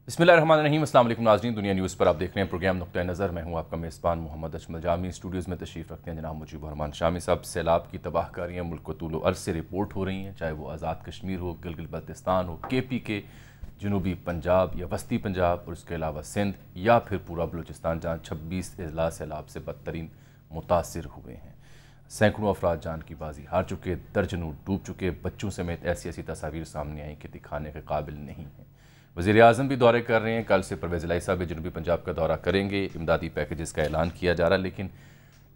بسم اللہ الرحمن الرحیم۔ السلام علیکم ناظرین، دنیا نیوز پر آپ دیکھ رہے ہیں پروگرام نقطہ نظر۔ میں ہوں آپ کا میزبان محمد اجمل جامی۔ اسٹوڈیوز میں تشریف رکھتے ہیں جناب مجیب الرحمان شامی صاحب۔ سیلاب کی تباہ کاریاں ملک کو طول و عرض سے رپورٹ ہو رہی ہیں، چاہے وہ آزاد کشمیر ہو، گلگت بلتستان ہو، KP جنوبی پنجاب یا وسطی پنجاب اور اس کے علاوہ سندھ یا پھر پورا بلوچستان، جہاں 26 اضلاع سیلاب سے بدترین متاثر ہوئے ہیں۔ سینکڑوں افراد جان کی بازی ہار چکے، درجنوں ڈوب چکے، بچوں سمیت ایسی تصاویر سامنے آئیں کہ دکھانے کے قابل نہیں ہیں۔ وزیر اعظم بھی دورے کر رہے ہیں، کل سے پرویز الہی صاحب جنوبی پنجاب کا دورہ کریں گے۔ امدادی پیکیجز کا اعلان کیا جا رہا ہے، لیکن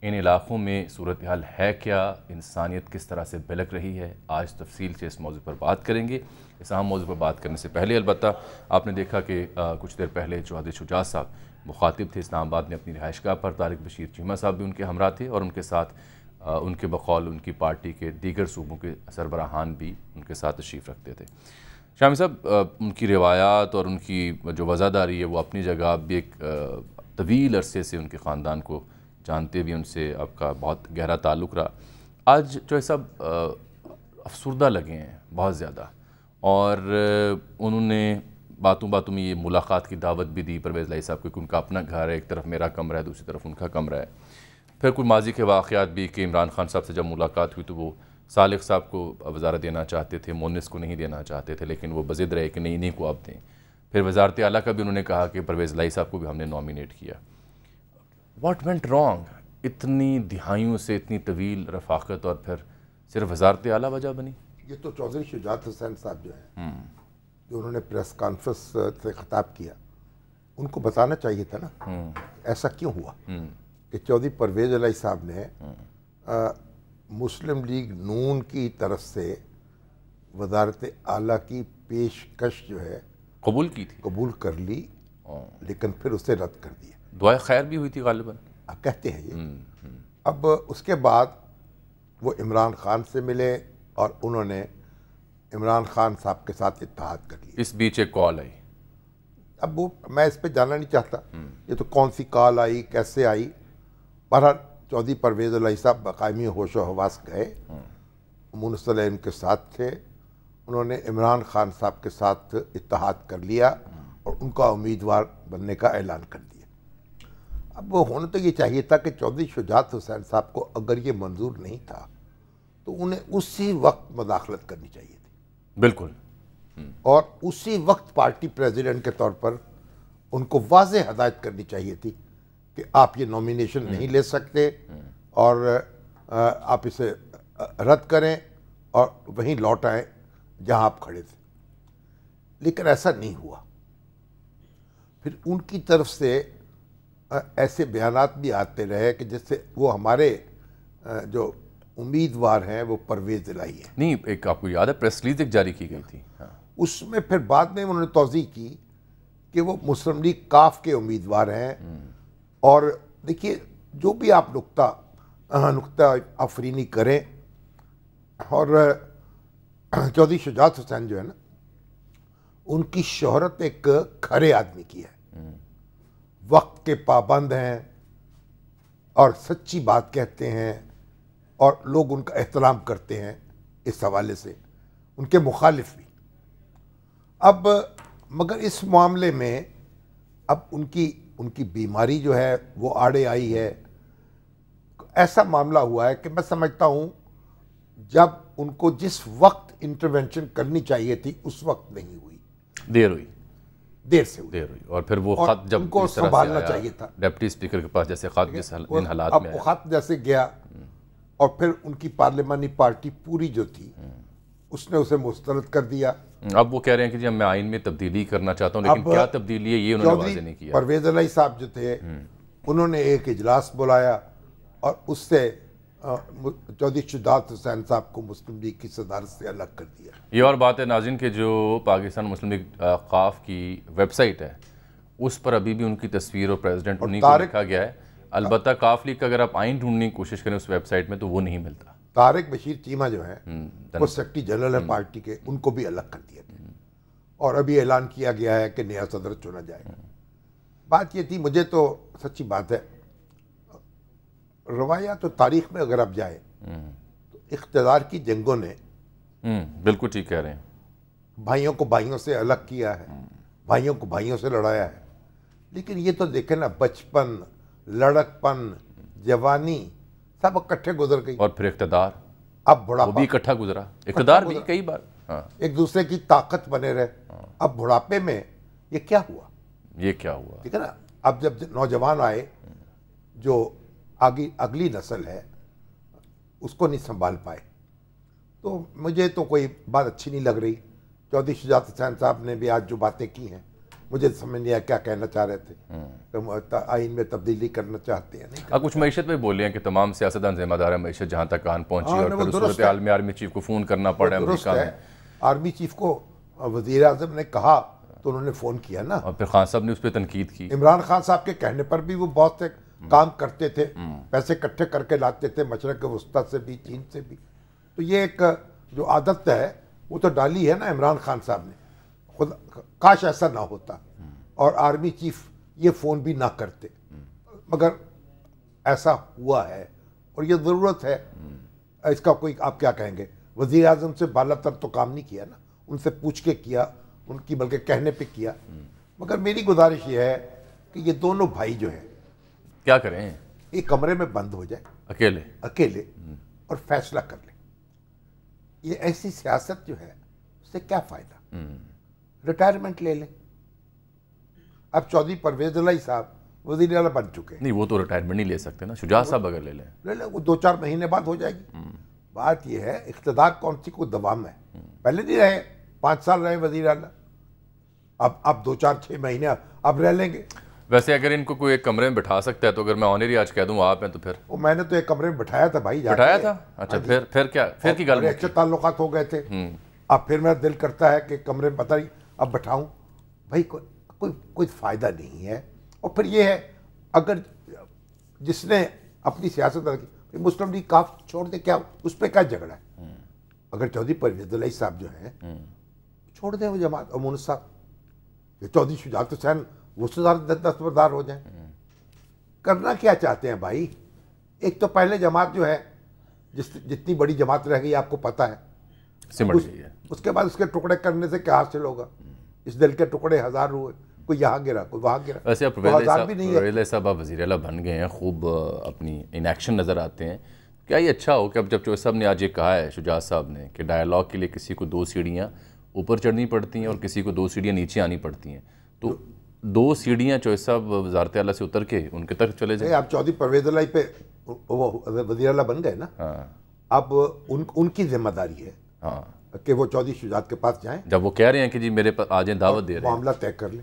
ان علاقوں میں صورتحال ہے کیا، انسانیت کس طرح سے بلک رہی ہے، آج تفصیل سے اس موضوع پر بات کریں گے۔ اس اہم موضوع پر بات کرنے سے پہلے البتہ آپ نے دیکھا کہ کچھ دیر پہلے چودھری شجاعت صاحب مخاطب تھے اسلام آباد میں اپنی رہائش گاہ پر۔ طارق بشیر چیمہ صاحب بھی ان کے ہمراہ تھے اور ان کے ساتھ ان کے بقول ان کی پارٹی کے دیگر صوبوں کے سربراہان بھی ان کے ساتھ تشریف رکھتے تھے۔ شامی صاحب، ان کی روایات اور ان کی جو وزاداری ہے وہ اپنی جگہ، آپ بھی ایک طویل عرصے سے ان کے خاندان کو جانتے بھی، ان سے آپ کا بہت گہرا تعلق رہا۔ آج جو ہے سب افسردہ لگے ہیں بہت زیادہ، اور انہوں نے باتوں میں یہ ملاقات کی دعوت بھی دی پرویز الہی صاحب کو کہ ان کا اپنا گھر ہے، ایک طرف میرا کمرہ ہے، دوسری طرف ان کا کمرہ ہے۔ پھر کوئی ماضی کے واقعات بھی کہ عمران خان صاحب سے جب ملاقات ہوئی تو وہ صالح صاحب کو وزارت دینا چاہتے تھے، مونس کو نہیں دینا چاہتے تھے، لیکن وہ بضد رہے کہ نہیں انہیں کو اب دیں۔ پھر وزارت اعلیٰ کا بھی انہوں نے کہا کہ پرویز الہی صاحب کو بھی ہم نے نامینیٹ کیا۔ What went wrong? اتنی دہائیوں سے اتنی طویل رفاقت اور پھر صرف وزارت اعلیٰ وجہ بنی؟ یہ تو چودھری شجاعت حسین صاحب جو ہیں، جو انہوں نے پریس کانفرنس سے خطاب کیا، ان کو بتانا چاہیے تھا نا ایسا کیوں ہوا کہ چودھری پرویز الہی صاحب نے مسلم لیگ نون کی طرف سے وزارت اعلیٰ کی پیشکش جو ہے قبول کی تھی، قبول کر لی، لیکن پھر اسے رد کر دیا۔ دعائے خیر بھی ہوئی تھی غالباً، کہتے ہیں یہ۔ اب اس کے بعد وہ عمران خان سے ملے اور انہوں نے عمران خان صاحب کے ساتھ اتحاد کر لیا۔ اس بیچ ایک کال آئی، اب وہ میں اس پہ جاننا نہیں چاہتا یہ تو کون سی کال آئی، کیسے آئی۔ بہرحال چودھری پرویز الہی صاحب باقاعدگی ہوش و حواس گئے، امون صلیح ان کے ساتھ تھے، انہوں نے عمران خان صاحب کے ساتھ اتحاد کر لیا اور ان کا امیدوار بننے کا اعلان کر دیا۔ اب ہونا تو یہ چاہیے تھا کہ چودھری شجاعت حسین صاحب کو اگر یہ منظور نہیں تھا تو انہیں اسی وقت مداخلت کرنی چاہیے تھی، بالکل، اور اسی وقت پارٹی پریزیڈنٹ کے طور پر ان کو واضح ہدایت کرنی چاہیے تھی کہ آپ یہ نومینیشن نہیں لے سکتے اور آپ اسے رد کریں اور وہیں لوٹ آئیں جہاں آپ کھڑے تھے، لیکن ایسا نہیں ہوا۔ پھر ان کی طرف سے ایسے بیانات بھی آتے رہے کہ جس سے وہ ہمارے جو امیدوار ہیں وہ پرویز الہی ہیں۔ نہیں، ایک آپ کو یاد ہے پریس ریلیز ایک جاری کی گئی تھی، اس میں پھر بعد میں انہوں نے توضیح کی کہ وہ مسلم لیگ کاف کے امیدوار ہیں، اور دیکھیے جو بھی آپ نقطہ آفرینی کریں، اور چودھری شجاعت حسین جو ہے نا، ان کی شہرت ایک کھرے آدمی کی ہے، وقت کے پابند ہیں اور سچی بات کہتے ہیں اور لوگ ان کا احترام کرتے ہیں، اس حوالے سے ان کے مخالف بھی۔ اب مگر اس معاملے میں اب ان کی بیماری جو ہے وہ آڑے آئی ہے۔ ایسا معاملہ ہوا ہے کہ میں سمجھتا ہوں جب ان کو جس وقت انٹرونشن کرنی چاہیے تھی اس وقت نہیں ہوئی، دیر سے ہوئی، اور پھر وہ خط جب ان کو اس طرح سے سنبھالنا آیا چاہیے تھا، ڈپٹی اسپیکر کے پاس، جیسے خط جس ان حالات اب میں وہ آیا، خط جیسے گیا اور پھر ان کی پارلیمانی پارٹی پوری جو تھی اس نے اسے مسترد کر دیا۔ اب وہ کہہ رہے ہیں کہ جی میں آئین میں تبدیلی کرنا چاہتا ہوں، لیکن کیا تبدیلی ہے یہ انہوں نے واضح نہیں کیا۔ پرویز الہی صاحب جو تھے انہوں نے ایک اجلاس بلایا اور اس سے چودھری شجاعت حسین صاحب کو مسلم لیگ کی صدارت سے الگ کر دیا۔ یہ اور بات ہے ناظرین کہ جو پاکستان مسلم لیگ قاف کی ویب سائٹ ہے اس پر ابھی بھی ان کی تصویر اور پریزیڈنٹ انہیں کو لکھا گیا ہے، البتہ قاف لیگ کا اگر آپ آئین ڈھونڈنے کی کوشش کریں اس ویب سائٹ میں تو وہ نہیں ملتا۔ طارق بشیر چیمہ جو ہیں وہ سیکرٹری جنرل ہے پارٹی کے، ان کو بھی الگ کر دیا گیا اور ابھی اعلان کیا گیا ہے کہ نیا صدر چنا جائے گا۔ بات یہ تھی، مجھے تو سچی بات ہے، روایات و تاریخ میں اگر آپ جائیں تو اقتدار کی جنگوں نے بالکل ٹھیک کہہ رہے ہیں، بھائیوں کو بھائیوں سے الگ کیا ہے، بھائیوں کو بھائیوں سے لڑایا ہے، لیکن یہ تو دیکھیں نا، بچپن، لڑکپن، جوانی سب اکٹھے گزر گئی، اور پھر اقتدار اب وہ بڑھاپا، بھی اکٹھا گزرا، اقتدار بھی کئی بار. ہاں ایک دوسرے کی طاقت بنے رہے. اب بڑھاپے میں یہ کیا ہوا؟ یہ کیا ہوا؟ ٹھیک ہے نا. اب جب نوجوان آئے، جو اگلی نسل ہے اس کو نہیں سنبھال پائے، تو مجھے تو کوئی بات اچھی نہیں لگ رہی. چودھری شجاعت حسین صاحب نے بھی آج جو باتیں کی ہیں، مجھے سمجھ نہیں آیا کیا کہنا چاہ رہے تھے. آئین میں تبدیلی کرنا چاہتے ہیں نہیں. آپ کچھ معیشت میں بول رہے ہیں کہ تمام سیاستدان ذمہ دار معیشت جہاں تک کان پہنچی، اور پھر صورتحال میں آرمی چیف کو فون کرنا پڑا درست امریکہ ہے. میں. آرمی چیف کو وزیر اعظم نے کہا تو انہوں نے فون کیا نا، اور پھر خان صاحب نے اس پہ تنقید کی. عمران خان صاحب کے کہنے پر بھی وہ بہت سے کام کرتے تھے، پیسے اکٹھے کر کے لاتے تھے مشرق وسطیٰ سے بھی، چین سے بھی. تو یہ ایک جو عادت ہے وہ تو ڈالی ہے نا عمران خان صاحب نے. خود کاش ایسا نہ ہوتا اور آرمی چیف یہ فون بھی نہ کرتے، مگر ایسا ہوا ہے اور یہ ضرورت ہے. اس کا کوئی آپ کیا کہیں گے، وزیر اعظم سے بالا تر تو کام نہیں کیا نا، ان سے پوچھ کے کیا، ان کی بلکہ کہنے پہ کیا. مگر میری گزارش یہ ہے کہ یہ دونوں بھائی جو ہیں کیا کریں، ایک کمرے میں بند ہو جائے اکیلے اور فیصلہ کر لیں. یہ ایسی سیاست جو ہے اس سے کیا فائدہ؟ ریٹائرمنٹ لے لیں. اب چودھری پرویز الہی صاحب وزیر اعلیٰ بن چکے ہیں. نہیں وہ تو ریٹائرمنٹ نہیں لے سکتے نا، شجاعت صاحب اگر لے لیں وہ 2-4 مہینے بعد ہو جائے گی. بات یہ ہے اقتدار کون سی کو دوام ہے. پہلے نہیں رہے، 5 سال رہے وزیر اعلیٰ، اب 2-4-6 مہینے اب رہ لیں گے. ویسے اگر ان کو کوئی ایک کمرے میں بٹھا سکتا ہے تو اگر میں آنری آج کہہ دوں آپ ہیں تو پھر وہ میں نے تو ایک کمرے میں بٹھایا تھا بھائی، بٹھایا تھا. اچھا پھر کیا، پھر کی گل بڑے اچھے تعلقات ہو گئے تھے. اب پھر میرا دل کرتا ہے کہ کمرے میں پتہ نہیں اب بٹھاؤں بھائی، کوئی فائدہ نہیں ہے. اور پھر یہ ہے اگر جس نے اپنی سیاست کی مسلم لیگ کاف چھوڑ دے، کیا اس پہ کیا جھگڑا ہے؟ اگر چودھری پرویز الہی صاحب جو ہیں چھوڑ دیں وہ جماعت، امون صاحب، چودھری شجاعت حسین وہ دستبردار ہو جائیں. کرنا کیا چاہتے ہیں بھائی؟ ایک تو پہلے جماعت جو ہے جتنی بڑی جماعت رہ گئی آپ کو پتہ ہے، سمٹ گئی ہے. اس کے بعد اس کے ٹکڑے کرنے سے کیا حاصل ہوگا؟ اس دل کے ٹکڑے 1000 ہوئے، کوئی یہاں گرا کوئی وہاں گرا. ویسے آپ پرویز صاحب آپ وزیر اعلیٰ بن گئے ہیں، خوب اپنی ان ایکشن نظر آتے ہیں. کیا یہ اچھا ہو کہ اب جب چوہدری صاحب نے آج یہ کہا ہے، شجاعت صاحب نے، کہ ڈائیلاگ کے لیے کسی کو 2 سیڑھیاں اوپر چڑھنی پڑتی ہیں اور کسی کو 2 سیڑھیاں نیچے آنی پڑتی ہیں، تو 2 سیڑھیاں چوہدری صاحب وزارت اعلیٰ سے اتر کے ان کے تک چلے جائیں؟ آپ چودھری پرویز الہی پہ وہ وزیر اعلیٰ بن گئے نا، اب ان کی ذمہ داری ہے کہ وہ چودھری شجاعت کے پاس جائیں. جب وہ کہہ رہے ہیں کہ جی میرے پاس آ جائیں، دعوت دے رہے ہیں، معاملہ طے کر لیں.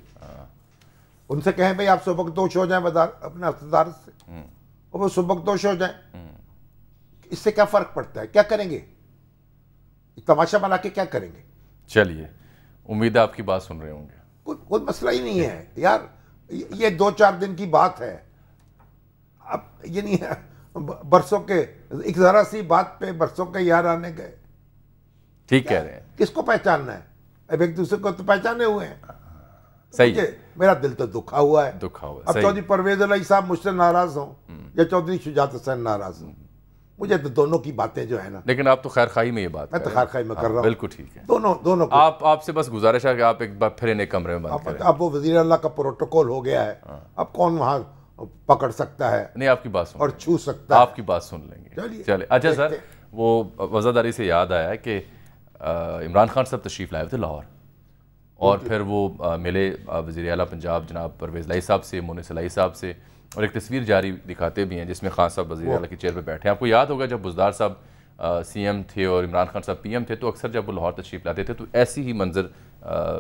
ان سے کہیں بھائی آپ سبکدوش ہو جائیں اپنے اقتدار سے، اور وہ سبکدوش ہو جائیں. اس سے کیا فرق پڑتا ہے؟ کیا کریں گے؟ تماشا بنا کے کیا کریں گے؟ چلیے، امید ہے آپ کی بات سن رہے ہوں گے. کوئی مسئلہ ہی نہیں ہے یار، یہ 2-4 دن کی بات ہے. اب یہ نہیں ہے برسوں کے، ایک ذرا سی بات پہ برسوں کے یار آنے گئے. ٹھیک کہہ رہے ہیں. کس کو پہچاننا ہے؟ اب ایک دوسرے کو تو پہچانے ہوئے ہیں. صحیح، میرا دل تو دکھا ہوا ہے. اب صحیح. چودھری پرویز الہی صاحب مجھ سے ناراض ہوں یا چودھری شجاعت حسین ناراض ہوں، مجھے تو دونوں کی باتیں جو ہے نا، لیکن آپ تو خیر خواہی میں یہ بات میں تو خیر خواہی میں کر رہا ہوں. بالکل ٹھیک ہے. دونوں آپ سے بس گزارش ہے کہ آپ ایک بار پھر انہیں کمرے میں بند کریں. اب وہ وزیر اللہ کا پروٹوکول ہو گیا ہے، اب کون وہاں پکڑ سکتا ہے؟ نہیں، آپ کی بات سن اور چھو سکتا ہے. آپ کی بات سن لیں گے. چلے. اچھا سر، وہ وزاداری سے یاد آیا کہ عمران خان صاحب تشریف لائے تھے لاہور، اور پھر وہ ملے وزیر اعلیٰ پنجاب جناب پرویز الہی صاحب سے، مونس الہی صاحب سے، اور ایک تصویر جاری دکھاتے بھی ہیں جس میں خان صاحب وزیر اعلیٰ کی چیئر پہ بیٹھے ہیں. آپ کو یاد ہوگا جب بزدار صاحب سی ایم تھے اور عمران خان صاحب پی ایم تھے، تو اکثر جب وہ لاہور تشریف لاتے تھے تو ایسی ہی منظر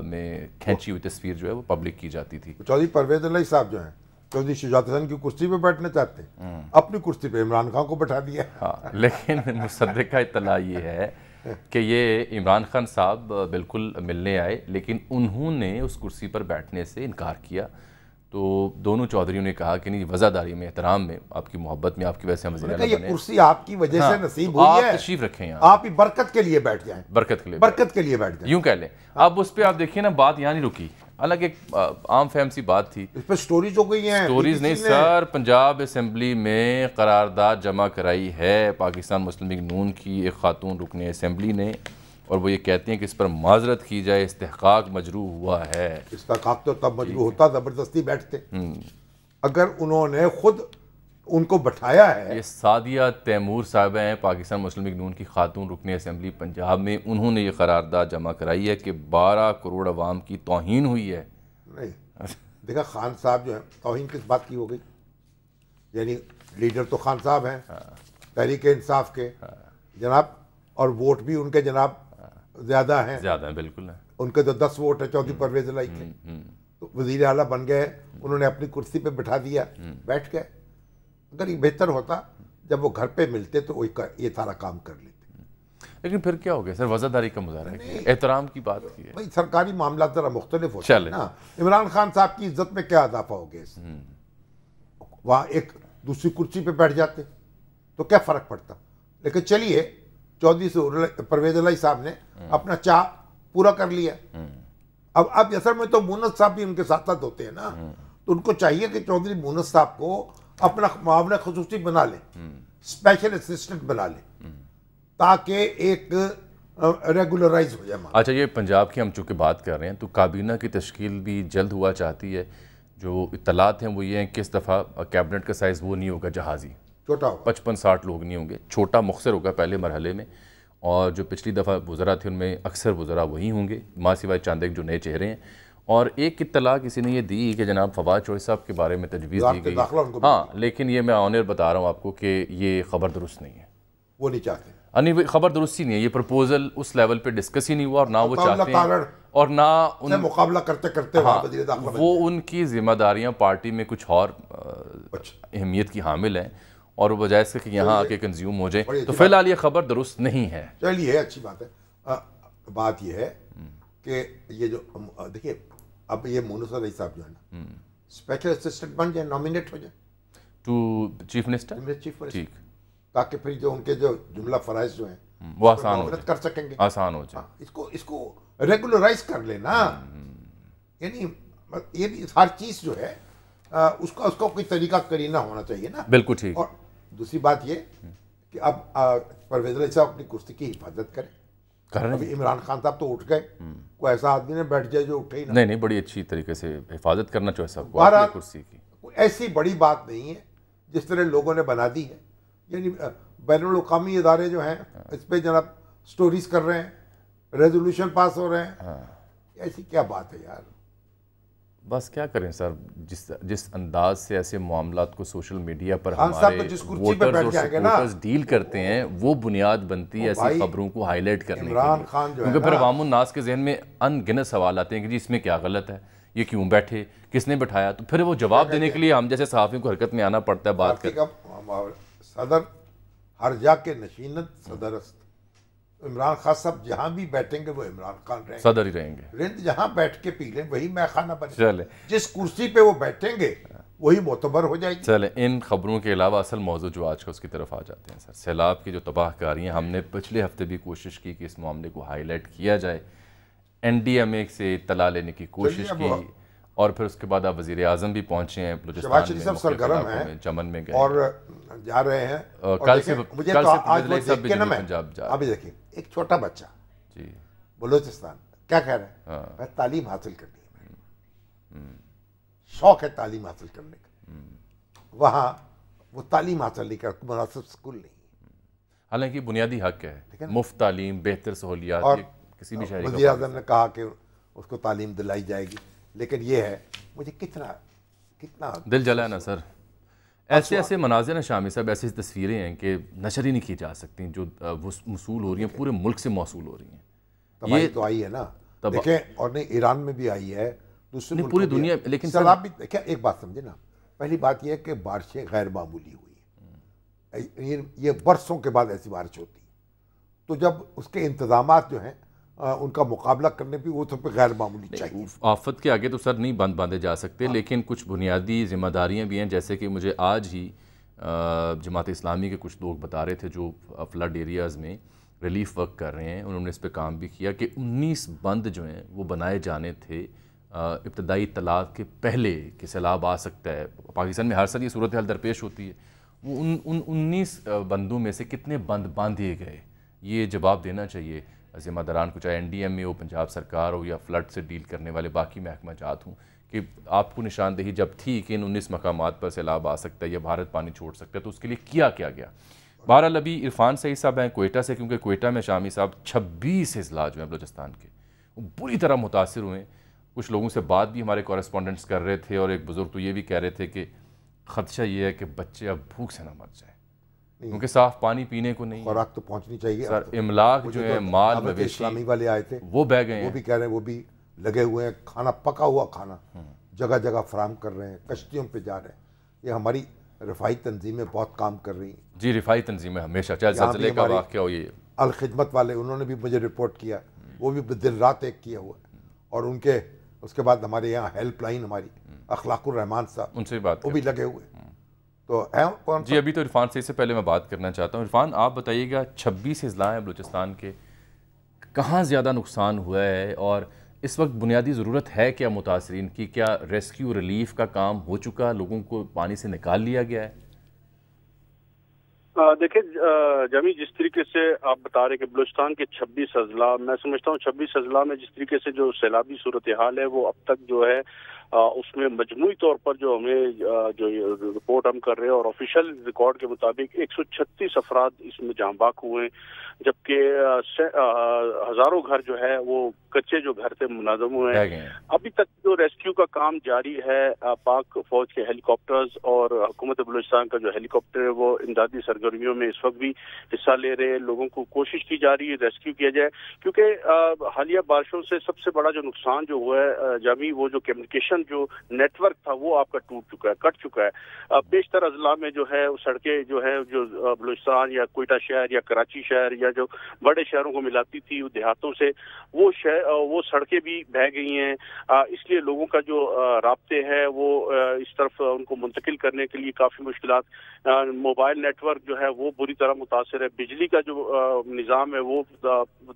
میں کھینچی ہوئی تصویر جو ہے وہ پبلک کی جاتی تھی. چودھری پرویز الہی صاحب جو ہیں چودھری شجاعت حسین کی کرسی پہ بیٹھنا چاہتے ہیں، اپنی کرسی پہ عمران خان کو بٹھا دیا. ہاں، لیکن مصدقہ اطلاع یہ ہے کہ یہ عمران خان صاحب بالکل ملنے آئے، لیکن انہوں نے اس کرسی پر بیٹھنے سے انکار کیا. تو دونوں چودھریوں نے کہا کہ نہیں، وزاداری میں، احترام میں، آپ کی محبت میں، آپ کی ویسے ہم وزیر اعلیٰ بنے، یہ کرسی آپ کی وجہ سے نصیب ہوئی ہے، آپ تشریف رکھیں یہاں، آپ ہی برکت کے لیے بیٹھ جائیں، برکت کے لیے بیٹھ جائیں. یوں کہہ لیں. اب اس پہ آپ دیکھیے نا، بات یہاں نہیں رکی. حالانکہ ایک عام فہم سی بات تھی. اس پہ سٹوریز ہو گئی ہیں. سٹوریز نہیں سر، پنجاب اسمبلی میں قرارداد جمع کرائی ہے پاکستان مسلم لیگ نون کی ایک خاتون رکن اسمبلی نے، اور وہ یہ کہتی ہیں کہ اس پر معذرت کی جائے، استحقاق مجروح ہوا ہے۔ استحقاق تو تب مجروح ہوتا زبردستی بیٹھتے، اگر انہوں نے خود ان کو بٹھایا ہے۔ یہ سعدیہ تیمور صاحبہ ہیں، پاکستان مسلم لیگ نون کی خاتون رکن اسمبلی پنجاب میں، انہوں نے یہ قرارداد جمع کرائی ہے کہ 12 کروڑ عوام کی توہین ہوئی ہے۔ نہیں دیکھا، خان صاحب جو ہیں، توہین کس بات کی ہو گئی؟ یعنی لیڈر تو خان صاحب ہیں تحریک انصاف کے جناب، اور ووٹ بھی ان کے جناب زیادہ ہیں، بالکل ہیں، ان کے تو 10 ووٹ ہے، چودھری پرویز الہی کے، تو وزیر اعلیٰ بن گئے، انہوں نے اپنی کرسی پہ بٹھا دیا، بیٹھ گئے۔ اگر یہ بہتر ہوتا جب وہ گھر پہ ملتے تو یہ سارا کام کر لیتے۔ لیکن پھر کیا ہو گیا سر؟ وزاداری کا مظاہرہ ہے، احترام کی بات کی ہے۔ بھائی سرکاری معاملات ذرا مختلف ہوتے ہیں نا۔ عمران خان صاحب کی عزت میں کیا اضافہ ہو گیا اس سے؟ وہاں ایک دوسری کرسی پہ بیٹھ جاتے تو کیا فرق پڑتا؟ لیکن چلیے، چودھری پرویز الہی صاحب نے اپنا چاہ پورا کر لیا۔ اب اصل میں تو مونس صاحب بھی ان کے ساتھ ساتھ ہوتے ہیں نا، تو ان کو چاہیے کہ چودھری مونس صاحب کو اپنا معاملہ خصوصی بنا لیں، اسپیشل اسسٹنٹ بنا لیں، تاکہ ایک ریگولرائز ہو جائے۔ اچھا، یہ پنجاب کی ہم چونکہ بات کر رہے ہیں تو کابینہ کی تشکیل بھی جلد ہوا چاہتی ہے۔ جو اطلاعات ہیں وہ یہ ہیں کہ اس دفعہ کیبنٹ کا سائز وہ نہیں ہوگا جہازی، چھوٹا ہوگا، 55-60 لوگ نہیں ہوں گے، چھوٹا مختصر ہوگا پہلے مرحلے میں، اور جو پچھلی دفعہ وزراء تھے ان میں اکثر وزراء وہی ہوں گے، ماں سوائے چاند ایک جو نئے چہرے ہیں۔ اور ایک اطلاع کسی نے یہ دی کہ جناب فواد چوہدری صاحب کے بارے میں تجویز دی گئی، ہاں، لیکن یہ میں آنر بتا رہا ہوں آپ کو کہ یہ خبر درست نہیں ہے، وہ نہیں چاہتے، نہیں خبر درست ہی نہیں ہے، یہ پرپوزل اس لیول پہ ڈسکس ہی نہیں ہوا، اور نہ وہ چاہتے ہیں، اور نہ ان مقابلہ کرتے کرتے وہ ان کی ذمہ داریاں پارٹی میں کچھ اور اہمیت کی حامل ہیں، اور وہ بجائے اس کے کہ یہاں آ کے کنزیوم ہو جائیں، تو فی الحال یہ خبر درست نہیں ہے۔ چلیے اچھی بات ہے۔ بات یہ ہے کہ یہ جو دیکھیے، اب یہ مونس الہی صاحب جو ہے نا اسپیشل اسسٹنٹ بن جائیں، نامینیٹ ہو جائیں ٹو چیف منسٹر، ٹھیک، تاکہ پھر جو ان کے جو جملہ فرائض جو ہیں وہ آسان ہو کر سکیں گے، آسان ہو جائے، اس کو ریگولرائز کر لینا، یعنی یہ بھی ہر چیز جو ہے اس کا کوئی طریقہ کرینہ ہونا چاہیے نا۔ بالکل ٹھیک۔ اور دوسری بات یہ کہ اب پرویز الہی صاحب اپنی کرسی کی حفاظت کریں۔ ابھی عمران خان صاحب تو اٹھ گئے، کوئی ایسا آدمی نے بیٹھ جائے جو اٹھے ہی نہیں، بڑی اچھی طریقے سے حفاظت کرنا چاہیے صاحب کو کرسی کی، کوئی ایسی بڑی بات نہیں ہے جس طرح لوگوں نے بنا دی ہے۔ یعنی بین الاقوامی ادارے جو ہیں اس پہ جناب سٹوریز کر رہے ہیں، ریزولوشن پاس ہو رہے ہیں، ایسی کیا بات ہے یار؟ بس کیا کریں سر، جس انداز سے ایسے معاملات کو سوشل میڈیا پر ہمارے ووٹرز اور سپورٹرز ڈیل کرتے ہیں، وہ بنیاد بنتی ہے ایسی خبروں کو ہائی لائٹ کرنے کے لیے، کیونکہ پھر عوام الناس کے ذہن میں ان گنت سوال آتے ہیں کہ جی اس میں کیا غلط ہے، یہ کیوں بیٹھے، کس نے بٹھایا، تو پھر وہ جواب دینے کے لیے ہم جیسے صحافیوں کو حرکت میں آنا پڑتا ہے۔ بات صدر ہر جا کے نشینت صدر است، عمران خان صاحب جہاں بھی بیٹھیں گے وہ عمران خان رہیں گے، صدر ہی رہیں گے، رند جہاں بیٹھ کے پی لیں وہی میں خانہ بنے، جس کرسی پہ وہ بیٹھیں گے وہی معتبر ہو جائے گی۔ چلیں، ان خبروں کے علاوہ اصل موضوع جو آج کا اس کی طرف آ جاتے ہیں سر، سیلاب کی جو تباہ کاری ہیں، ہم نے پچھلے ہفتے بھی کوشش کی کہ اس معاملے کو ہائی لائٹ کیا جائے، این ڈی ایم اے سے اطلاع لینے کی کوشش کی، اور پھر اس کے بعد آپ وزیر اعظم بھی پہنچے ہیں بلوچستان میں، مختلف علاقوں میں، چمن میں گئے اور جا رہے ہیں۔ کل سے مجھے تو آج وہ دیکھ کے نا میں ابھی دیکھیں ایک چھوٹا بچہ جی بلوچستان کیا کہہ رہا ہے، میں تعلیم حاصل کرنی ہے، شوق ہے تعلیم حاصل کرنے کا، وہاں وہ تعلیم حاصل نہیں کرتا، مناسب اسکول نہیں، حالانکہ بنیادی حق ہے مفت تعلیم، بہتر سہولیات، کسی بھی شہری کا۔ وزیر اعظم نے کہا کہ اس کو تعلیم دلائی جائے گی، لیکن یہ ہے مجھے کتنا دل جلا ہے نا سر، ایسے مناظر ہیں شامی صاحب، ایسی تصویریں ہیں کہ نشر ہی نہیں کی جا سکتی، جو موصول ہو رہی ہیں، پورے ملک سے موصول ہو رہی ہیں۔ تباہی تو آئی ہے نا، دیکھیں، اور نہیں ایران میں بھی آئی ہے، دوسری پوری دنیا، لیکن سیلاب بھی دیکھیں، ایک بات سمجھے نا، پہلی بات یہ ہے کہ بارشیں غیر معمولی ہوئی ہیں، یہ برسوں کے بعد ایسی بارش ہوتی ہے، تو جب اس کے انتظامات جو ہیں ان کا مقابلہ کرنے بھی وہ تو غیر معمولی چاہیے۔ آفت کے آگے تو سر نہیں باندھے جا سکتے، لیکن کچھ بنیادی ذمہ داریاں بھی ہیں، جیسے کہ مجھے آج ہی جماعت اسلامی کے کچھ لوگ بتا رہے تھے جو فلڈ ایریاز میں ریلیف ورک کر رہے ہیں، انہوں نے اس پہ کام بھی کیا کہ 19 بند جو ہیں وہ بنائے جانے تھے ابتدائی اطلاعات کے پہلے کہ سیلاب آ سکتا ہے۔ پاکستان میں ہر سال یہ صورتحال درپیش ہوتی ہے، وہ ان 19 بندوں میں سے کتنے بند باندھے گئے، یہ جواب دینا چاہیے۔ ذمہ داران کو، چاہے NDMA ہو، پنجاب سرکار ہو، یا فلڈ سے ڈیل کرنے والے باقی محکمہ جات ہوں، کہ آپ کو نشاندہی جب تھی کہ ان 19 مقامات پر سیلاب آ سکتا ہے یا بھارت پانی چھوڑ سکتا ہے، تو اس کے لیے کیا گیا؟ بہرحال ابھی عرفان سعید صاحب ہیں کوئٹہ سے، کیونکہ کوئٹہ میں شامی صاحب 26 اضلاع جو ہیں بلوچستان کے وہ بری طرح متاثر ہوئے ہیں۔ کچھ لوگوں سے بات بھی ہمارے کورسپونڈنٹس کر رہے تھے، اور ایک بزرگ تو یہ بھی کہہ رہے تھے کہ خدشہ یہ ہے کہ بچے اب بھوک سے نہ مر جائیں، کیونکہ صاف پانی پینے کو نہیں، خوراک تو پہنچنی چاہیے سر املاک جو ہے مال مویشی اسلامی والے آئے تھے وہ بہ گئے ہیں، وہ بھی کہہ رہے ہیں، وہ بھی لگے ہوئے ہیں، کھانا پکا ہوا کھانا جگہ جگہ فراہم کر رہے ہیں، کشتیوں پہ جا رہے ہیں۔ یہ ہماری رفائی تنظیمیں بہت کام کر رہی ہیں جی، رفائی تنظیمیں ہمیشہ، چاہے زلزلے کا واقعہ ہو، یہ الخدمت والے انہوں نے بھی مجھے رپورٹ کیا، وہ بھی دن رات ایک کیا ہوا ہے، اور ان کے اس کے بعد ہمارے یہاں ہیلپ لائن ہماری اخلاق الرحمان صاحب ان سے بات وہ بھی لگے ہوئے ہیں۔ تو کون جی ابھی تو عرفان سے پہلے میں بات کرنا چاہتا ہوں۔ عرفان آپ بتائیے گا 26 اضلاع ہیں بلوچستان کے، کہاں زیادہ نقصان ہوا ہے، اور اس وقت بنیادی ضرورت ہے کیا متاثرین کی؟ کیا ریسکیو ریلیف کا کام ہو چکا، لوگوں کو پانی سے نکال لیا گیا ہے؟ دیکھیں جمی، جس طریقے سے آپ بتا رہے کہ بلوچستان کے 26 اضلاع، میں سمجھتا ہوں 26 اضلاع میں جس طریقے سے جو سیلابی صورتحال ہے وہ اب تک جو ہے اس میں مجموعی طور پر جو ہمیں جو رپورٹ ہم کر رہے ہیں اور آفیشیل ریکارڈ کے مطابق 136 افراد اس میں جاں باک ہوئے ہیں، جبکہ ہزاروں گھر جو ہے وہ کچے جو گھر تھے منہدم ہوئے ہیں۔ ابھی تک جو ریسکیو کا کام جاری ہے، پاک فوج کے ہیلی کاپٹرز اور حکومت بلوچستان کا جو ہیلی کاپٹر ہے وہ امدادی سرگرمیوں میں اس وقت بھی حصہ لے رہے ہیں۔ لوگوں کو کوشش کی جا رہی ہے ریسکیو کیا جائے، کیونکہ حالیہ بارشوں سے سب سے بڑا جو نقصان جو ہوا ہے جامی، وہ جو کمیونیکیشن جو نیٹ ورک تھا وہ آپ کا ٹوٹ چکا ہے، کٹ چکا ہے۔ بیشتر اضلاع میں جو ہے سڑکیں جو ہے جو بلوچستان یا کوئٹہ شہر یا کراچی شہر یا جو بڑے شہروں کو ملاتی تھی دیہاتوں سے، وہ سڑکیں بھی بہہ گئی ہیں۔ اس لیے لوگوں کا جو رابطے ہے وہ اس طرف ان کو منتقل کرنے کے لیے کافی مشکلات، موبائل نیٹ ورک جو ہے وہ بری طرح متاثر ہے، بجلی کا جو نظام ہے وہ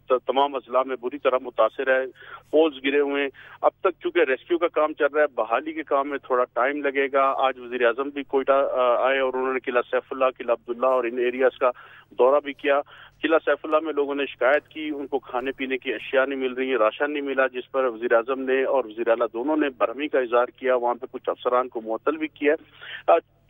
تمام اضلاع میں بری طرح متاثر ہے، پولز گرے ہوئے ہیں۔ اب تک چونکہ ریسکیو کا کام چل رہا ہے، بحالی کے کام میں تھوڑا ٹائم لگے گا۔ آج وزیر اعظم بھی کوئٹہ آئے اور انہوں نے قلعہ سیف اللہ، قلعہ عبداللہ اور ان ایریاز کا دورہ بھی کیا۔ قلعہ سیف اللہ میں لوگوں نے شکایت کی، ان کو کھانے پینے کی اشیاء نہیں مل رہی ہیں، راشن نہیں ملا، جس پر وزیر اعظم نے اور وزیر اعلیٰ دونوں نے برہمی کا اظہار کیا، وہاں پہ کچھ افسران کو معطل بھی کیا۔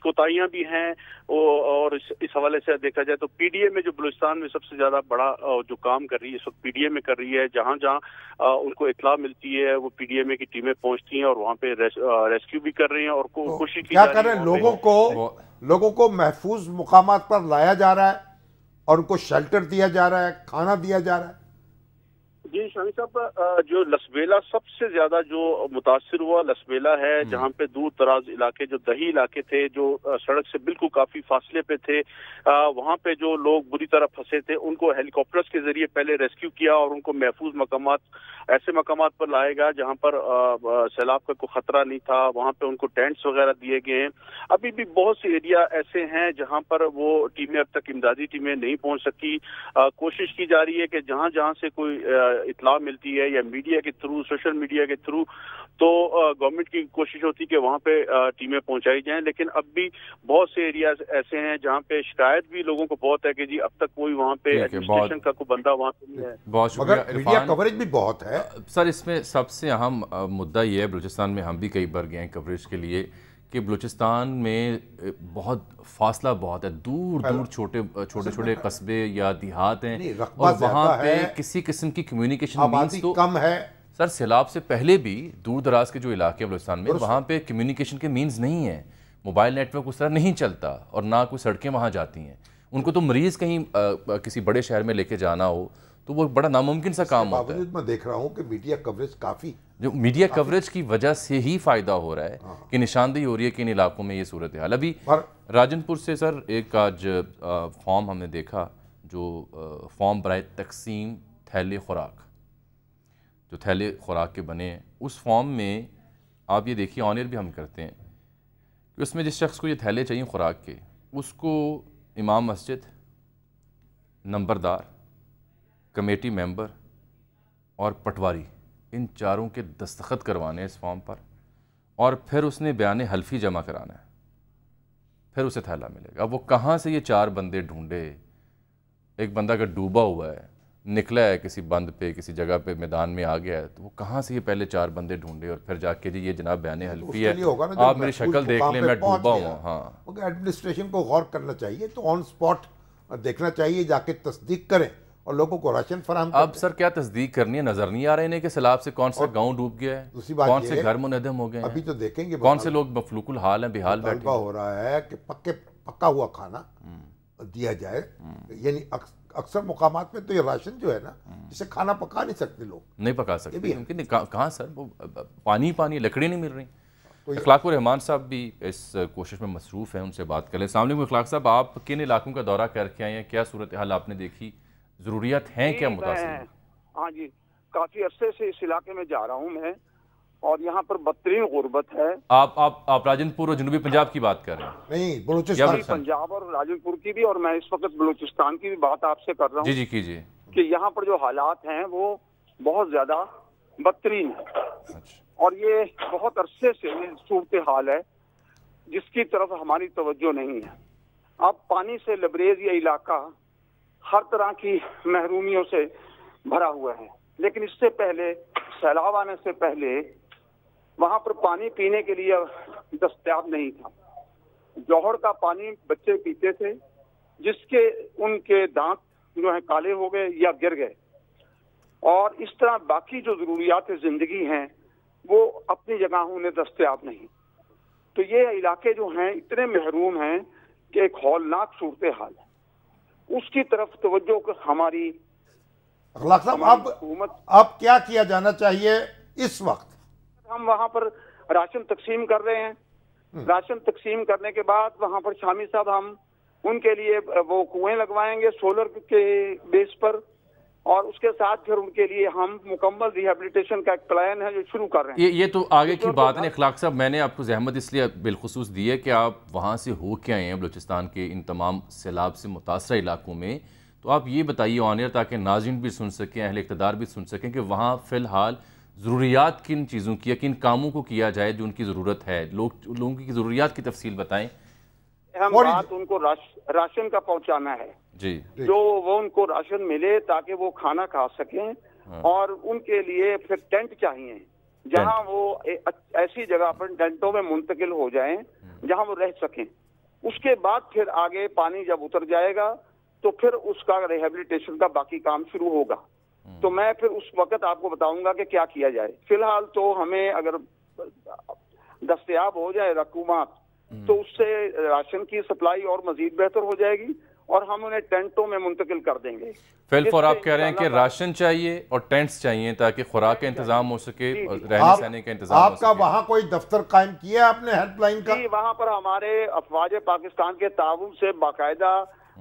کوتاہیاں بھی ہیں، اور اس حوالے سے دیکھا جائے تو پی ڈی اے میں جو بلوچستان میں سب سے زیادہ بڑا جو کام کر رہی ہے اس وقت پی ڈی اے میں کر رہی ہے، جہاں جہاں ان کو اطلاع ملتی ہے وہ پی ڈی اے میں کی ٹیمیں پہنچتی ہیں اور وہاں پہ ریسکیو بھی کر رہی ہیں اور کوشش کی کیا کر رہے ہیں، لوگوں کو محفوظ مقامات پر لایا جا رہا ہے اور ان کو شیلٹر دیا جا رہا ہے، کھانا دیا جا رہا ہے۔ جی شامی صاحب، جو لسبیلا سب سے زیادہ جو متاثر ہوا لسبیلا ہے، جہاں پہ دور دراز علاقے جو دیہی علاقے تھے، جو سڑک سے بالکل کافی فاصلے پہ تھے، وہاں پہ جو لوگ بری طرح پھنسے تھے ان کو ہیلی کاپٹرز کے ذریعے پہلے ریسکیو کیا اور ان کو محفوظ مقامات، ایسے مقامات پر لائے گا جہاں پر سیلاب کا کوئی خطرہ نہیں تھا، وہاں پہ ان کو ٹینٹس وغیرہ دیے گئے ہیں۔ ابھی بھی بہت سے ایریا ایسے ہیں جہاں پر وہ ٹیمیں اب تک امدادی ٹیمیں نہیں پہنچ سکی۔ کوشش کی جا رہی ہے کہ جہاں جہاں سے کوئی اطلاع ملتی ہے یا میڈیا کے تھرو، سوشل میڈیا کے تھرو، تو گورنمنٹ کی کوشش ہوتی ہے کہ وہاں پہ ٹیمیں پہنچائی جائیں، لیکن اب بھی بہت سے ایریاز ایسے ہیں جہاں پہ شکایت بھی لوگوں کو بہت ہے کہ جی اب تک کوئی وہاں پہ ایڈمنسٹریشن کا کوئی بندہ وہاں پہ نہیں ہے۔ بہت شکریہ مگر میڈیا کوریج بھی بہت ہے سر۔ اس میں سب سے اہم مدعا یہ ہے، بلوچستان میں ہم بھی کئی بار گئے ہیں کوریج کے لیے، کہ بلوچستان میں بہت فاصلہ بہت ہے، دور دور چھوٹے چھوٹے قصبے یا دیہات ہیں، اور وہاں پہ کسی قسم کی کمیونیکیشن مینز تو کم ہے۔ سر سیلاب سے پہلے بھی دور دراز کے جو علاقے ہیں بلوچستان میں، وہاں پہ کمیونیکیشن کے مینز نہیں ہیں، موبائل نیٹ ورک اس طرح نہیں چلتا، اور نہ کوئی سڑکیں وہاں جاتی ہیں۔ ان کو تو مریض کہیں کسی بڑے شہر میں لے کے جانا ہو تو وہ بڑا ناممکن سا کام ہوتا ہے۔ میں دیکھ رہا ہوں کہ میڈیا کوریج کافی، جو میڈیا کوریج کی وجہ سے ہی فائدہ ہو رہا ہے کہ نشاندہی ہو رہی ہے کہ ان علاقوں میں یہ صورتحال۔ ابھی راجن پور سے سر ایک آج فارم ہم نے دیکھا، جو فارم برائے تقسیم تھیلے خوراک، جو تھیلے خوراک کے بنے ہیں، اس فارم میں آپ یہ دیکھیے، آنر بھی ہم کرتے ہیں کہ اس میں جس شخص کو یہ تھیلے چاہیے خوراک کے، اس کو امام مسجد، نمبردار، کمیٹی ممبر اور پٹواری، ان چاروں کے دستخط کروانے ہیں اس فارم پر، اور پھر اس نے بیان حلفی جمع کرانا ہے، پھر اسے تھیلا ملے گا۔ اب وہ کہاں سے یہ 4 بندے ڈھونڈے؟ ایک بندہ اگر ڈوبا ہوا ہے نکلا ہے کسی بند پہ کسی جگہ پہ میدان میں آ گیا ہے تو وہ کہاں سے یہ پہلے 4 بندے ڈھونڈے اور پھر جا کے جی یہ جناب بیان حلفی ہے آپ میری شکل دیکھ لیں میں ڈوبا ہوں. ہاں ایڈمنسٹریشن کو غور کرنا چاہیے, تو آن سپاٹ دیکھنا چاہیے, جا کے تصدیق کریں اور لوگوں کو راشن فراہم کریں. اب سر کیا تصدیق کرنی ہے, نظر نہیں آ رہے انہیں کہ سیلاب سے کون سا گاؤں ڈوب گیا ہے, کون سے گھر منہدم ہو گئے ہیں, ابھی تو دیکھیں گے کون سے لوگ مفلوک الحال ہیں, بحال بیٹھے ہو رہا ہے کہ پکا ہوا کھانا دیا جائے. یعنی اکثر مقامات میں تو یہ راشن جو ہے نا جسے کھانا پکا نہیں سکتے لوگ, نہیں پکا سکتے, کہاں سر وہ پانی لکڑی نہیں مل رہی. اخلاق الرحمان صاحب بھی اس کوشش میں مصروف ہیں, ان سے بات کر لیں. السلام علیکم اخلاق صاحب, آپ کن علاقوں کا دورہ کر کے آئے ہیں, کیا صورتحال آپ نے دیکھی, ضروریات ہیں کیا متاثر؟ ہاں جی, کافی عرصے سے اس علاقے میں جا رہا ہوں میں, اور یہاں پر بدترین غربت ہے. آپ راجن پور اور جنوبی پنجاب کی بات کر رہے ہیں؟ نہیں, بلوچستان, پنجاب اور راجن پور کی بھی, اور میں اس وقت بلوچستان کی بھی بات آپ سے کر رہا ہوں. جی کیجیے. کہ یہاں پر جو حالات ہیں وہ بہت زیادہ بدترین ہے, اور یہ بہت عرصے سے صورتحال ہے جس کی طرف ہماری توجہ نہیں ہے. اب پانی سے لبریز یہ علاقہ ہر طرح کی محرومیوں سے بھرا ہوا ہے, لیکن اس سے پہلے سیلاب آنے سے پہلے وہاں پر پانی پینے کے لیے دستیاب نہیں تھا. جوہر کا پانی بچے پیتے تھے جس کے ان کے دانت جو ہیں کالے ہو گئے یا گر گئے, اور اس طرح باقی جو ضروریات زندگی ہیں وہ اپنی جگہوں میں دستیاب نہیں. تو یہ علاقے جو ہیں اتنے محروم ہیں کہ ایک ہولناک صورتحال ہے, اس کی طرف توجہ ہماری. اخلاق صاحب, اب کیا کیا جانا چاہیے اس وقت؟ ہم وہاں پر راشن تقسیم کر رہے ہیں. راشن تقسیم کرنے کے بعد وہاں پر شامی صاحب ہم ان کے لیے وہ کنویں لگوائیں گے سولر کے بیس پر, اور اس کے ساتھ پھر ان کے لیے ہم مکمل ریہیبلیٹیشن کا ایک پلان ہے جو شروع کر رہے ہیں. یہ تو آگے کی بات ہے. اخلاق صاحب, میں نے آپ کو زحمت اس لیے بالخصوص دی ہے کہ آپ وہاں سے ہو کے آئے ہیں بلوچستان کے ان تمام سیلاب سے متاثرہ علاقوں میں, تو آپ یہ بتائیے آن ایئر تاکہ ناظرین بھی سن سکیں, اہل اقتدار بھی سن سکیں کہ وہاں فی الحال ضروریات کن چیزوں کی, کن کاموں کو کیا جائے جو ان کی ضرورت ہے, لوگوں کی ضروریات کی تفصیل بتائیں. اہم بات ان کو راشن کا پہنچانا ہے جی, جو وہ ان کو راشن ملے تاکہ وہ کھانا کھا سکیں, اور ان کے لیے پھر ٹینٹ چاہیے جہاں وہ ایسی جگہ پر ٹینٹوں میں منتقل ہو جائیں جہاں وہ رہ سکیں. اس کے بعد پھر آگے پانی جب اتر جائے گا تو پھر اس کا ریہیبلیٹیشن کا باقی کام شروع ہوگا. تو میں پھر اس وقت آپ کو بتاؤں گا کہ کیا کیا جائے. فی الحال تو ہمیں اگر دستیاب ہو جائے رقومات تو اس سے راشن کی سپلائی اور مزید بہتر ہو جائے گی, اور ہم انہیں ٹینٹوں میں منتقل کر دیں گے. فی الفور آپ کہہ رہے ہیں کہ راشن چاہیے اور ٹینٹس چاہیے تاکہ خوراک کا انتظام ہو سکے, رہنے سہنے کا انتظام ہو سکے. آپ کا وہاں کوئی دفتر قائم کیا آپ نے ہیلپ لائن کا؟ جی, وہاں پر ہمارے افواج پاکستان کے تعاون سے باقاعدہ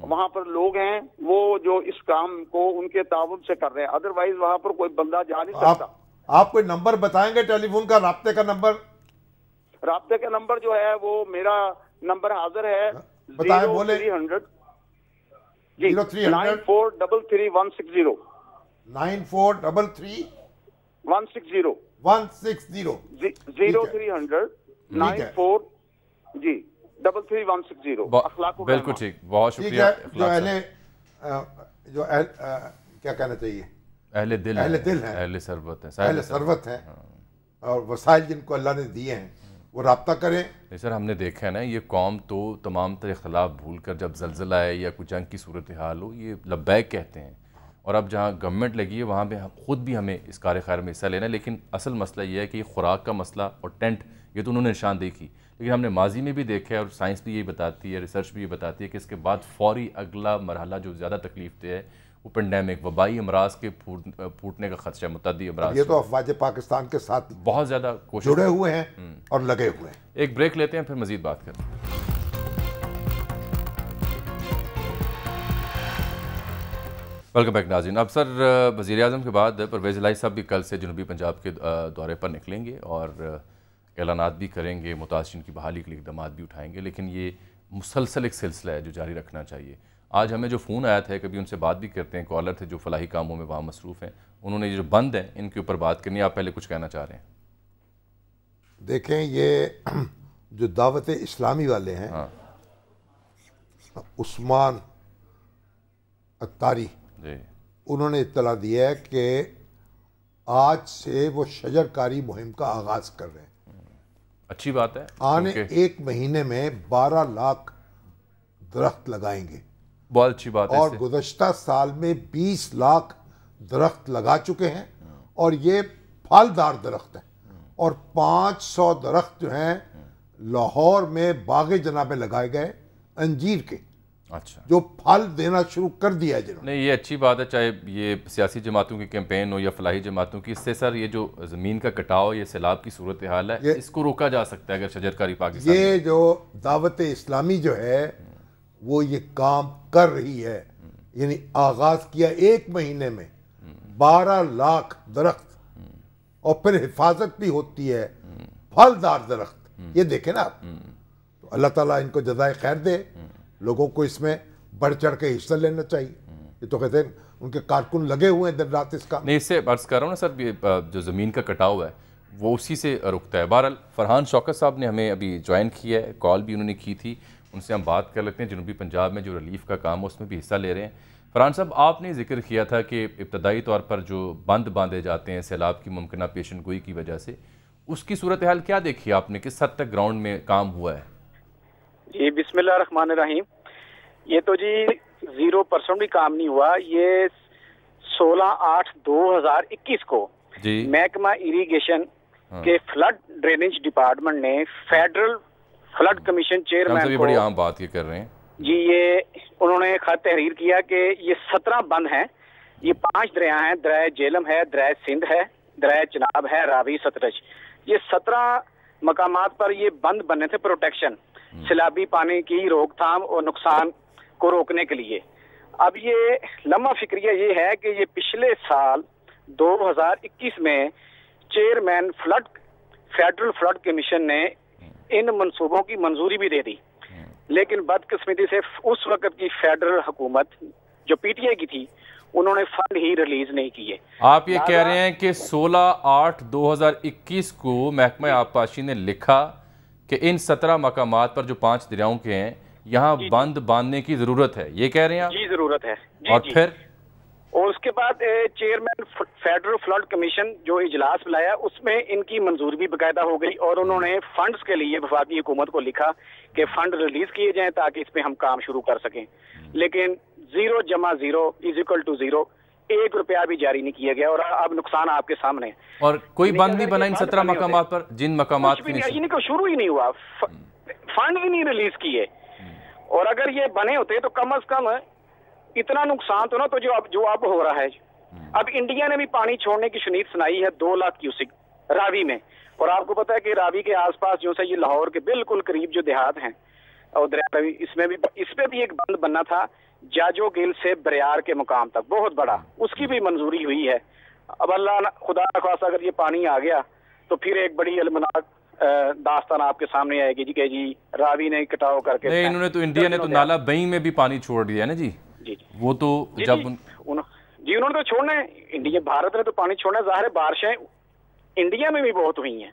وہاں پر لوگ ہیں وہ جو اس کام کو ان کے تعاون سے کر رہے ہیں, ادروائز وہاں پر کوئی بندہ جا نہیں سکتا. آپ کوئی نمبر بتائیں گے ٹیلی فون کا, رابطے کا نمبر؟ رابطے کا نمبر جو ہے وہ میرا نمبر حاضر ہے, بتائیں, بولیں. 0300 جی 9433 160 9433 160 0300 94 جی 33 160. بالکل ٹھیک, بہت شکریہ. جو کیا کہنا چاہیے, اہل دل ہیں, اہل ثروت ہیں, اہل ثروت ہیں, اور وسائل جن کو اللہ نے دیے ہیں وہ رابطہ کریں. نہیں سر, ہم نے دیکھا ہے نا, یہ قوم تو تمام تر اختلاف بھول کر جب زلزلہ ہے یا کوئی جنگ کی صورتحال ہو یہ لبیک کہتے ہیں, اور اب جہاں گورنمنٹ لگی ہے وہاں پہ خود بھی ہمیں اس کار خیر میں حصہ لینا ہے. لیکن اصل مسئلہ یہ ہے کہ یہ خوراک کا مسئلہ اور ٹینٹ یہ تو انہوں نے نشاندہی کی, لیکن ہم نے ماضی میں بھی دیکھا ہے اور سائنس بھی یہی بتاتی ہے, ریسرچ بھی یہ بتاتی ہے کہ اس کے بعد فوری اگلا مرحلہ جو زیادہ تکلیف دہ ہے وہ پینڈیمک, وبائی امراض کے پھوٹنے کا خدشہ, متعدی امراض. یہ تو افواج پاکستان کے ساتھ بہت زیادہ کوشش جڑے ہوئے ہیں اور لگے ہوئے ہیں. ایک بریک لیتے ہیں پھر مزید بات کرتے ہیں. ویلکم بیک ناظرین. اب سر وزیر اعظم کے بعد پرویز الہی صاحب بھی کل سے جنوبی پنجاب کے دورے پر نکلیں گے اور اعلانات بھی کریں گے, متاثرین کی بحالی کے لیے اقدامات بھی اٹھائیں گے, لیکن یہ مسلسل ایک سلسلہ ہے جو جاری رکھنا چاہیے. آج ہمیں جو فون آیا تھا, کبھی ان سے بات بھی کرتے ہیں, کالر تھے جو فلاحی کاموں میں وہاں مصروف ہیں, انہوں نے یہ جو بند ہیں ان کے اوپر بات کرنی ہے. آپ پہلے کچھ کہنا چاہ رہے ہیں؟ دیکھیں, یہ جو دعوت اسلامی والے ہیں, عثمان اتاری, انہوں نے اطلاع دیا ہے کہ آج سے وہ شجر کاری مہم کا آغاز کر رہے ہیں. اچھی بات ہے. آنے ایک مہینے میں 12 لاکھ درخت لگائیں گے. بہت اچھی بات ہے. اور گزشتہ سال میں 20 لاکھ درخت لگا چکے ہیں اور یہ پھلدار درخت ہیں. اور 500 درخت جو ہیں لاہور میں باغ جناب میں لگائے گئے انجیر کے. اچھا. جو پھل دینا شروع کر دیا ہے جنہوں نے. نہیں، یہ اچھی بات ہے، چاہے یہ سیاسی جماعتوں کی کیمپین ہو یا فلاحی جماعتوں کی. اس سے سر یہ جو زمین کا کٹاؤ، یہ سیلاب کی صورتحال ہے، اس کو روکا جا سکتا ہے اگر شجرکاری پاکستان. یہ جو دعوت اسلامی جو ہے وہ یہ کام کر رہی ہے، یعنی آغاز کیا ایک مہینے میں 12 لاکھ درخت، اور پھر حفاظت بھی ہوتی ہے پھلدار درخت. یہ دیکھیں نا آپ. تو اللہ تعالیٰ ان کو جزائے خیر دے. لوگوں کو اس میں بڑھ چڑھ کے حصہ لینا چاہیے. یہ تو کہتے ہیں ان کے کارکن لگے ہوئے ہیں دن رات اس کا. نہیں، اس سے عرض کر رہا ہوں نا سر، جو زمین کا کٹاؤ ہے وہ اسی سے رکتا ہے. بہرحال فرحان شوکت صاحب نے ہمیں ابھی جوائن کیا ہے، کال بھی انہوں نے کی تھی. ان سے ہم بات کر لیتے ہیں. جنوبی پنجاب میں جو ریلیف کا کام ہے اس میں بھی حصہ لے رہے ہیں. فرحان صاحب، آپ نے ذکر کیا تھا کہ ابتدائی طور پر جو بند باندھے جاتے ہیں سیلاب کی ممکنہ پیشن گوئی کی وجہ سے، اس کی صورتحال کیا دیکھی آپ نے؟ کس حد تک گراؤنڈ میں کام ہوا ہے؟ جی بسم اللہ الرحمن الرحیم. یہ تو جی 0% بھی کام نہیں ہوا. یہ 16/8/2021 کو محکمہ اریگیشن کے فلڈ ڈرینیج ڈپارٹمنٹ نے فیڈرل فلڈ کمیشن چیئرمین کو، بڑی عام بات یہ کر رہے ہیں جی، یہ انہوں نے خط تحریر کیا کہ یہ 17 بند ہیں. یہ 5 دریا ہیں، دریائے جیلم ہے، دریائے سندھ ہے، دریائے چناب ہے، راوی، ستلج. یہ 17 مقامات پر یہ بند بنے تھے پروٹیکشن، سیلابی پانی کی روک تھام اور نقصان کو روکنے کے لیے. اب یہ لمحہ فکریہ یہ ہے کہ یہ پچھلے سال 2021 میں چیئرمین فیڈرل فلڈ کمیشن نے ان منصوبوں کی منظوری بھی دے دی، لیکن بدقسمتی سے اس وقت کی فیڈرل حکومت جو پی ٹی آئی کی تھی انہوں نے فنڈ ہی ریلیز نہیں کیے. آپ یہ کہہ رہے ہیں کہ 16/8/2021 کو محکمہ آبپاشی نے لکھا کہ ان 17 مقامات پر جو 5 دریاؤں کے ہیں یہاں بند باندھنے کی ضرورت ہے، یہ کہہ رہے ہیں آپ؟ جی ضرورت ہے. اور پھر اور اس کے بعد چیئرمین فیڈرل فلڈ کمیشن جو اجلاس بلایا اس میں ان کی منظوری بھی باقاعدہ ہو گئی، اور انہوں نے فنڈز کے لیے وفاقی حکومت کو لکھا کہ فنڈ ریلیز کیے جائیں تاکہ اس پہ ہم کام شروع کر سکیں. لیکن 0 + 0 = 0، 1 روپیہ بھی جاری نہیں کیا گیا. اور اب نقصان آپ کے سامنے. اور کوئی بند نہیں بنا ان 17 مقامات پر، جن مقامات کی شروع ہی نہیں ہوا، فنڈ ہی نہیں ریلیز کیے. اور اگر یہ بنے ہوتے تو کم از کم اتنا نقصان تو نہ تو جو اب ہو رہا ہے. اب انڈیا نے بھی پانی چھوڑنے کی شنید سنائی ہے 2 لاکھ کیوسک راوی میں. اور آپ کو پتا ہے کہ راوی کے آس پاس جو سے یہ لاہور کے بالکل قریب جو دیہات ہیں اور دریا راوی، اس پہ بھی ایک بند بننا تھا جاجو گل سے بریار کے مقام تک، بہت بڑا. اس کی بھی منظوری ہوئی ہے. اب اللہ خدا نخواستہ اگر یہ پانی آ گیا تو پھر ایک بڑی المناک داستان آپ کے سامنے آئے گی جی کہ جی راوی نے کٹاؤ کر کے. نہیں، انہوں نے تو انڈیا نے تو نالا بئیں میں بھی پانی چھوڑ دیا ہے نا جی. جی وہ تو جب انہوں نے تو چھوڑنا ہے. انڈیا بھارت نے تو پانی چھوڑنا ہے. ظاہر بارشیں انڈیا میں بھی بہت ہوئی ہیں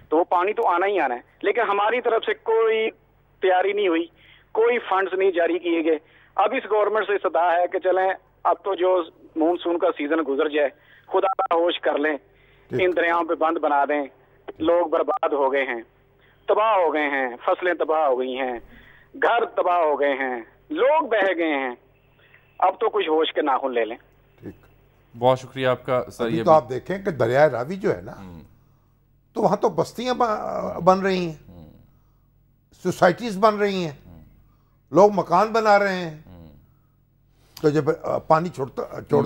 تو وہ پانی تو آنا ہی آنا ہے. لیکن ہماری طرف سے کوئی تیاری نہیں ہوئی، کوئی فنڈز نہیں جاری کیے گئے. اب اس گورنمنٹ سے صدا ہے کہ چلیں اب تو جو مونسون کا سیزن گزر جائے، خدا ہوش کر لیں، ان دریاؤں پہ بند بنا دیں. لوگ برباد ہو گئے ہیں، تباہ ہو گئے ہیں، فصلیں تباہ ہو گئی ہیں، گھر تباہ ہو گئے ہیں، لوگ بہہ گئے ہیں. اب تو کچھ ہوش کے ناخن لے لیں. بہت شکریہ آپ کا سر. یہ تو آپ دیکھیں کہ دریائے راوی جو ہے نا تو وہاں تو بستیاں بن رہی ہیں، سوسائٹیز بن رہی ہیں، لوگ مکان بنا رہے ہیں. تو جب پانی چھوڑتے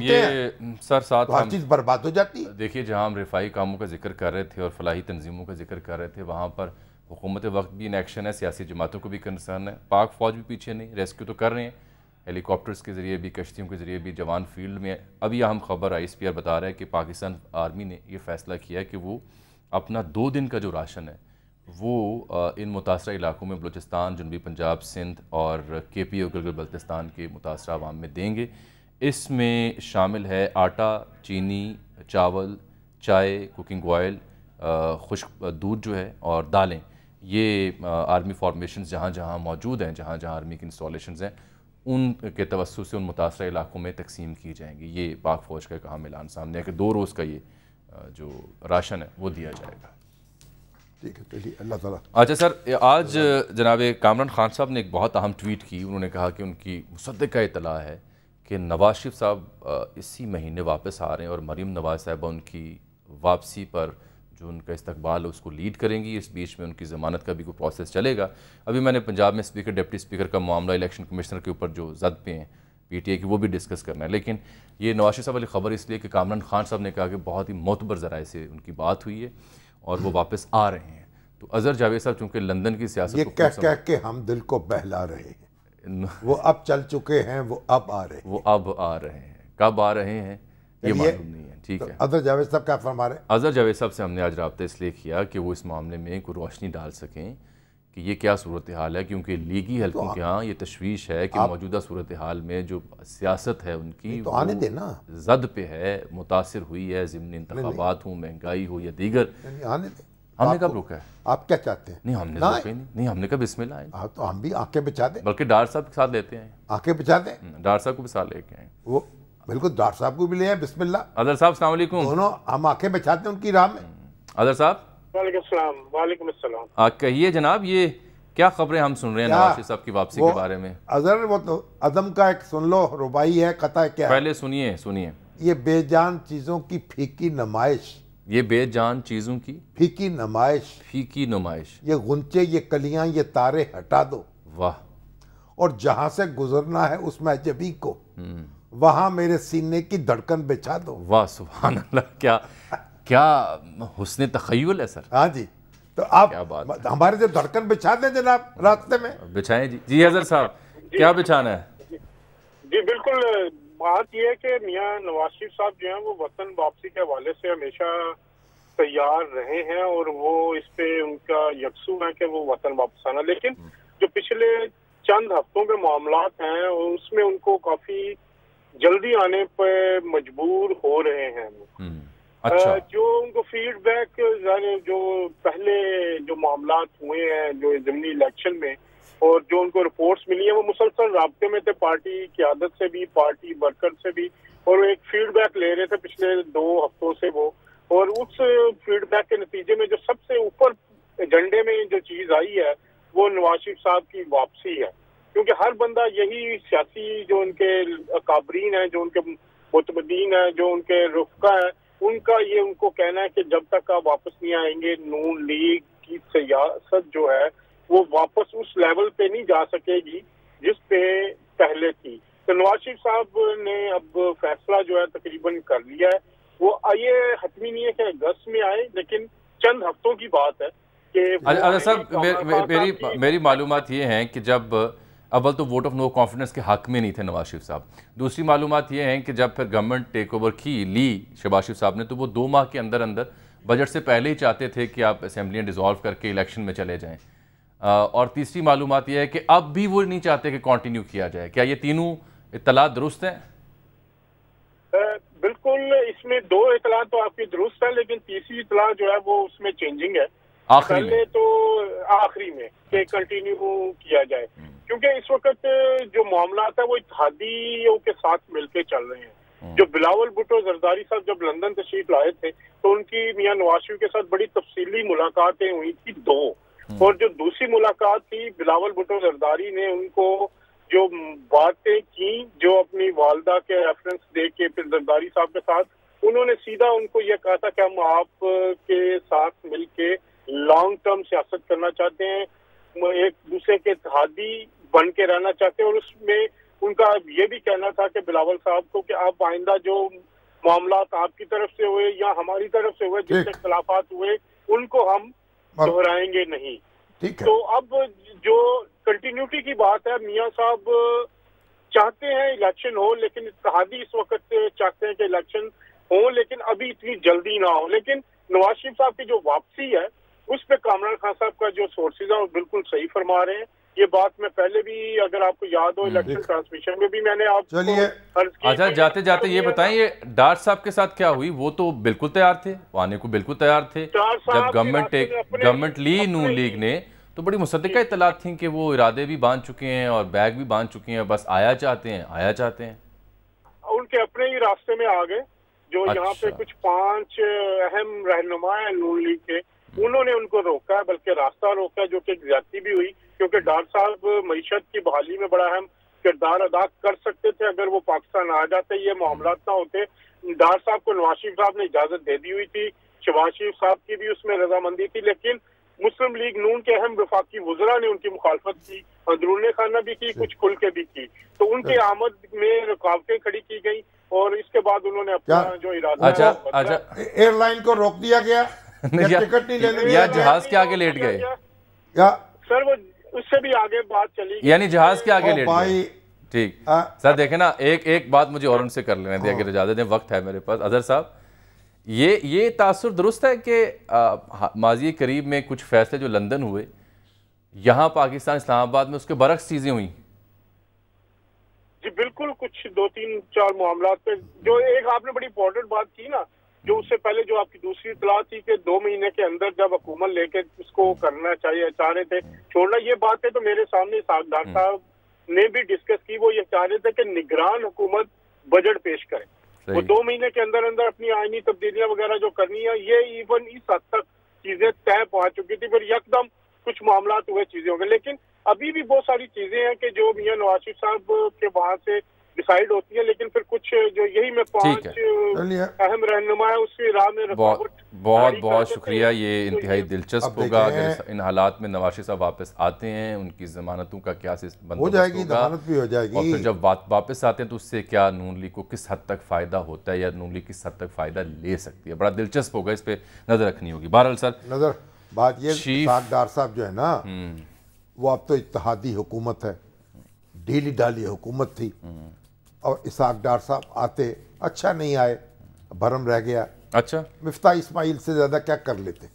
ہیں سر ساتھ تو ہر چیز برباد ہو جاتی ہے. دیکھیے، جہاں ہم رفائی کاموں کا ذکر کر رہے تھے اور فلاحی تنظیموں کا ذکر کر رہے تھے، وہاں پر حکومت وقت بھی ان ایکشن ہے، سیاسی جماعتوں کو بھی کنسرن ہے، پاک فوج بھی پیچھے نہیں، ریسکیو تو کر رہے ہیں، ہیلی کاپٹرز کے ذریعے بھی، کشتیوں کے ذریعے بھی، جوان فیلڈ میں. ابھی اہم خبر ISPR بتا رہا ہے کہ پاکستان آرمی نے یہ فیصلہ کیا ہے کہ وہ اپنا 2 دن کا جو راشن ہے وہ ان متاثرہ علاقوں میں بلوچستان، جنوبی پنجاب، سندھ اور KP اور گلگت بلتستان کے متاثرہ عوام میں دیں گے. اس میں شامل ہے آٹا، چینی، چاول، چائے، کوکنگ آئل، خشک دودھ جو ہے، اور دالیں. یہ آرمی فارمیشنز جہاں جہاں موجود ہیں، جہاں جہاں آرمی کی انسٹالیشنز ہیں، ان کے توسط سے ان متاثرہ علاقوں میں تقسیم کی جائیں گی. یہ پاک فوج کا کہا اعلان سامنے ہے کہ 2 روز کا یہ جو راشن ہے وہ دیا جائے گا. ٹھیک ہے, چلیے اللہ تعالیٰ. اچھا سر, آج جناب کامران خان صاحب نے ایک بہت اہم ٹویٹ کی. انہوں نے کہا کہ ان کی مصدقہ اطلاع ہے کہ نواز شریف صاحب اسی مہینے واپس آ رہے ہیں اور مریم نواز صاحبہ ان کی واپسی پر جو ان کا استقبال ہے اس کو لیڈ کریں گی. اس بیچ میں ان کی ضمانت کا بھی کوئی پروسیس چلے گا. ابھی میں نے پنجاب میں اسپیکر ڈپٹی اسپیکر کا معاملہ الیکشن کمشنر کے اوپر جو زد پہ ہیں پی ٹی اے کی, وہ بھی ڈسکس کرنا ہے. لیکن یہ نواز شریف صاحب والی خبر اس لیے کہ کامران خان صاحب نے کہا کہ بہت ہی معتبر ذرائع سے ان کی بات ہوئی ہے اور وہ واپس آ رہے ہیں. تو اظہر جاوید صاحب چونکہ لندن کی سیاست یہ کہہ کے ہم دل کو بہلا رہے ہیں, وہ اب چل چکے ہیں, وہ اب آ رہے ہیں. وہ اب آ رہے ہیں, کب آ رہے ہیں یہ معلوم نہیں ہے. ٹھیک ہے, اظہر جاوید صاحب کیا فرما رہے ہیں؟ اظہر جاوید صاحب سے ہم نے آج رابطہ اس لیے کیا کہ وہ اس معاملے میں کوئی روشنی ڈال سکیں کہ یہ کیا صورتحال ہے, کیونکہ لیگی حلقوں کے ہاں یہ تشویش ہے کہ موجودہ صورتحال میں جو سیاست ہے ان کی تو آنے دینا, زد پہ ہے, متاثر ہوئی ہے, ضمن انتخابات ہوں, مہنگائی ہو یا دیگر. آنے دیں. ہم نے کب روکا ہے؟ آپ کیا چاہتے ہیں؟ نہیں ہم نے روکا ہی نہیں. نہیں ہم نے کب بسم اللہ آئے, تو ہم بھی آنکھیں بچھا دیں, بلکہ ڈاکٹر صاحب کے ساتھ لیتے ہیں. آنکھیں بچھا دیں, ڈاکٹر صاحب کو بھی ساتھ لے کے آئیں. وہ بالکل ڈاکٹر صاحب کو بھی لے آئیں. بسم اللہ. اظہر صاحب السلام علیکم. دونوں ہم آنکھیں بچھاتے ہیں ان کی راہ میں. اظہر صاحب وعلیکم السلام. وعلیکم السلام. کہیے جناب, یہ کیا خبریں ہم سن رہے ہیں نواز شریف صاحب کی واپسی کے بارے میں؟ اظہر وہ تو عدم کا ایک سن لو ربائی ہے, قطع کیا ہے. پہلے سنیے. یہ بے جان چیزوں کی پھیکی نمائش. یہ بے جان چیزوں کی پھیکی نمائش. یہ غنچے, یہ کلیاں, یہ تارے ہٹا دو. واہ. اور جہاں سے گزرنا ہے اس میں جبی کو, وہاں میرے سینے کی دھڑکن بچھا دو. واہ سبحان اللہ, کیا حسن تخیل ہے سر. ہاں جی, تو آپ ہمارے سے دھڑکن بچھا دیں جناب راستے میں. بچھائیں جی. جی حضرت صاحب کیا بچھانا ہے؟ جی بالکل, بات یہ ہے کہ میاں نواز شریف صاحب جو ہیں وہ وطن واپسی کے حوالے سے ہمیشہ تیار رہے ہیں اور وہ اس پہ ان کا یکسو ہے کہ وہ وطن واپس آنا. لیکن جو پچھلے چند ہفتوں کے معاملات ہیں اس میں ان کو کافی جلدی آنے پہ مجبور ہو رہے ہیں. جو ان کو فیڈ بیک جو پہلے جو معاملات ہوئے ہیں جو ضمنی الیکشن میں اور جو ان کو رپورٹس ملی ہیں وہ مسلسل رابطے میں تھے پارٹی قیادت سے بھی, پارٹی ورکر سے بھی, اور ایک فیڈ بیک لے رہے تھے پچھلے 2 ہفتوں سے وہ. اور اس فیڈ بیک کے نتیجے میں جو سب سے اوپر ایجنڈے میں جو چیز آئی ہے وہ نواز شریف صاحب کی واپسی ہے. کیونکہ ہر بندہ یہی سیاسی جو ان کے اکابرین ہیں, جو ان کے متمدین ہیں, جو ان کے رفقا ہیں, ان کا یہ ان کو کہنا ہے کہ جب تک آپ واپس نہیں آئیں گے نون لیگ کی سیاست جو ہے وہ واپس اس لیول پہ نہیں جا سکے گی جس پہ پہلے تھی. تو نواز شریف صاحب نے اب فیصلہ جو ہے تقریباً کر لیا ہے. وہ یہ حتمی نہیں ہے کہ اگست میں آئے, لیکن چند ہفتوں کی بات ہے کہ صاحب میری معلومات یہ ہیں کہ جب اول تو ووٹ آف نو کانفیڈنس کے حق میں نہیں تھے نواز شریف صاحب. دوسری معلومات یہ ہیں کہ جب پھر گورنمنٹ ٹیک اوور لی شہباز شریف صاحب نے تو وہ 2 ماہ کے اندر بجٹ سے پہلے ہی چاہتے تھے کہ آپ اسمبلیاں ڈیزالو کر کے الیکشن میں چلے جائیں. اور تیسری معلومات یہ ہے کہ اب بھی وہ نہیں چاہتے کہ کنٹینیو کیا جائے. کیا یہ تینوں اطلاعات درست ہیں؟ بالکل, اس میں 2 اطلاعات تو آپ کی درست ہے, لیکن تیسری اطلاع جو ہے وہ اس میں چینجنگ ہے. پہلے تو آخری میں کہ کنٹینیو کیا جائے, کیونکہ اس وقت جو معاملات ہیں وہ اتحادیوں کے ساتھ مل کے چل رہے ہیں. جو بلاول بھٹو زرداری صاحب جب لندن تشریف لائے تھے تو ان کی میاں نواز شریف کے ساتھ بڑی تفصیلی ملاقاتیں ہوئی تھی 2, اور جو دوسری ملاقات تھی بلاول بھٹو زرداری نے ان کو جو باتیں کی جو اپنی والدہ کے ریفرنس دے کے پھر زرداری صاحب کے ساتھ انہوں نے سیدھا ان کو یہ کہا تھا کہ ہم آپ کے ساتھ مل کے لانگ ٹرم سیاست کرنا چاہتے ہیں, ایک دوسرے کے اتحادی بن کے رہنا چاہتے ہیں. اور اس میں ان کا یہ بھی کہنا تھا کہ بلاول صاحب کو کہ آپ آئندہ جو معاملات آپ کی طرف سے ہوئے یا ہماری طرف سے ہوئے جن سے اختلافات ہوئے ان کو ہم دہرائیں گے نہیں. تو اب جو کنٹینیوٹی کی بات ہے, میاں صاحب چاہتے ہیں الیکشن ہو, لیکن اتحادی اس وقت چاہتے ہیں کہ الیکشن ہو لیکن ابھی اتنی جلدی نہ ہو. لیکن نواز شریف صاحب کی جو واپسی ہے اس پہ کامران خان صاحب کا جو سورسز ہیں وہ بالکل صحیح فرما رہے ہیں. یہ بات میں پہلے بھی اگر آپ کو یاد ہو الیکشن ٹرانسمیشن میں بھی میں نے آپ کو عرض کی. اچھا جاتے جاتے یہ بتائیں, یہ ڈاکٹر صاحب کے ساتھ کیا ہوئی؟ وہ تو بالکل تیار تھے, وہ آنے کو بالکل تیار تھے. جب گورنمنٹ لی نون لیگ نے تو بڑی مصدقہ اطلاعات تھیں کہ وہ ارادے بھی باندھ چکے ہیں اور بیگ بھی باندھ چکے ہیں، بس آیا چاہتے ہیں ان کے اپنے ہی راستے میں آ گئے. جو یہاں پہ کچھ 5 اہم رہنما ہیں نون لیگ کے، انہوں نے ان کو روکا ہے، بلکہ راستہ روکا ہے، جو کہ زیادتی بھی ہوئی، کیونکہ ڈار صاحب معیشت کی بحالی میں بڑا اہم کردار ادا کر سکتے تھے. اگر وہ پاکستان آ جاتے یہ معاملات نہ ہوتے. ڈار صاحب کو نواز شریف صاحب نے اجازت دے دی ہوئی تھی، شہباز شریف صاحب کی بھی اس میں رضامندی تھی، لیکن مسلم لیگ نون کے اہم وفاقی وزراء نے ان کی مخالفت کی، اندرون خانہ بھی کی، کچھ کھل کے بھی کی. تو ان کے آمد میں رکاوٹیں کھڑی کی گئی اور اس کے بعد انہوں نے اپنا جو ارادہ ایئر لائن کو روک دیا گیا، ٹکٹ نہیں لینے یا جہاز کے آگے لیٹ گئے. سر وہ اس سے بھی آگے بات چلی گئی، یعنی جہاز کے آگے لیٹ گئے. ٹھیک سر، دیکھیں نا، ایک بات مجھے اور ان سے کر لینے دیں، اگر اجازت دیں، وقت ہے میرے پاس. اظہر صاحب، یہ تاثر درست ہے کہ ماضی قریب میں کچھ فیصلے جو لندن ہوئے، یہاں پاکستان اسلام آباد میں اس کے برعکس چیزیں ہوئیں؟ جی بالکل، کچھ 2-3-4 معاملات پہ جو ایک آپ نے بڑی امپورٹنٹ بات کی نا، جو اس سے پہلے جو آپ کی دوسری اطلاع تھی کہ 2 مہینے کے اندر جب حکومت لے کے اس کو کرنا چاہ رہے تھے چھوڑنا، یہ بات ہے تو میرے سامنے اسحاق ڈار صاحب نے بھی ڈسکس کی. وہ یہ چاہ رہے تھے کہ نگران حکومت بجٹ پیش کرے، وہ 2 مہینے کے اندر اپنی آئینی تبدیلیاں وغیرہ جو کرنی ہے، یہ ایون اس حد تک چیزیں طے پہنچ چکی تھی. پھر یکدم کچھ معاملات ہوئے چیزیں ہو گئے، لیکن ابھی بھی بہت ساری چیزیں ہیں کہ جو میاں نواز شریف صاحب کے وہاں سے ڈیسائیڈ ہوتی ہیں، لیکن پھر کچھ جو یہی میں 5 اہم رہنما ہے اس کی راہ میں رکاوٹ. بہت شکریہ. یہ انتہائی دلچسپ ہوگا اگر ان حالات میں نواز شریف صاحب واپس آتے ہیں، ان کی ضمانتوں کا کیا بندوبست ہو جائے گی، ضمانت بھی ہو جائے گی، اور پھر جب واپس آتے ہیں تو اس سے کیا نون لیگ کو کس حد تک فائدہ ہوتا ہے یا نون لیگ کس حد تک فائدہ لے سکتی ہے. بڑا دلچسپ ہوگا، اس پہ نظر رکھنی ہوگی. بہرحال سر، بات یہ اسحاق ڈار صاحب جو ہے نا، وہ اب تو اتحادی حکومت ہے، ڈھیلی ڈالی حکومت تھی، اور اسحاق ڈار صاحب آتے، اچھا نہیں آئے، بھرم رہ گیا. اچھا، مفتاح اسماعیل سے زیادہ کیا کر لیتے؟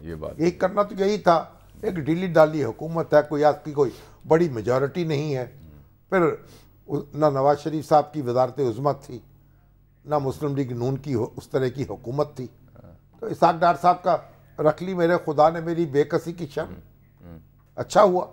یہ بات یہی کرنا تو یہی تھا. ایک ڈھیلی ڈالی حکومت ہے، کوئی آپ کی کوئی بڑی میجورٹی نہیں ہے. پھر نہ نواز شریف صاحب کی وزارت عظمت تھی، نہ مسلم لیگ نون کی اس طرح کی حکومت تھی. تو اسحاق ڈار صاحب کا رکھ لی میرے خدا نے میری بے کسی کی شرم. اچھا ہوا.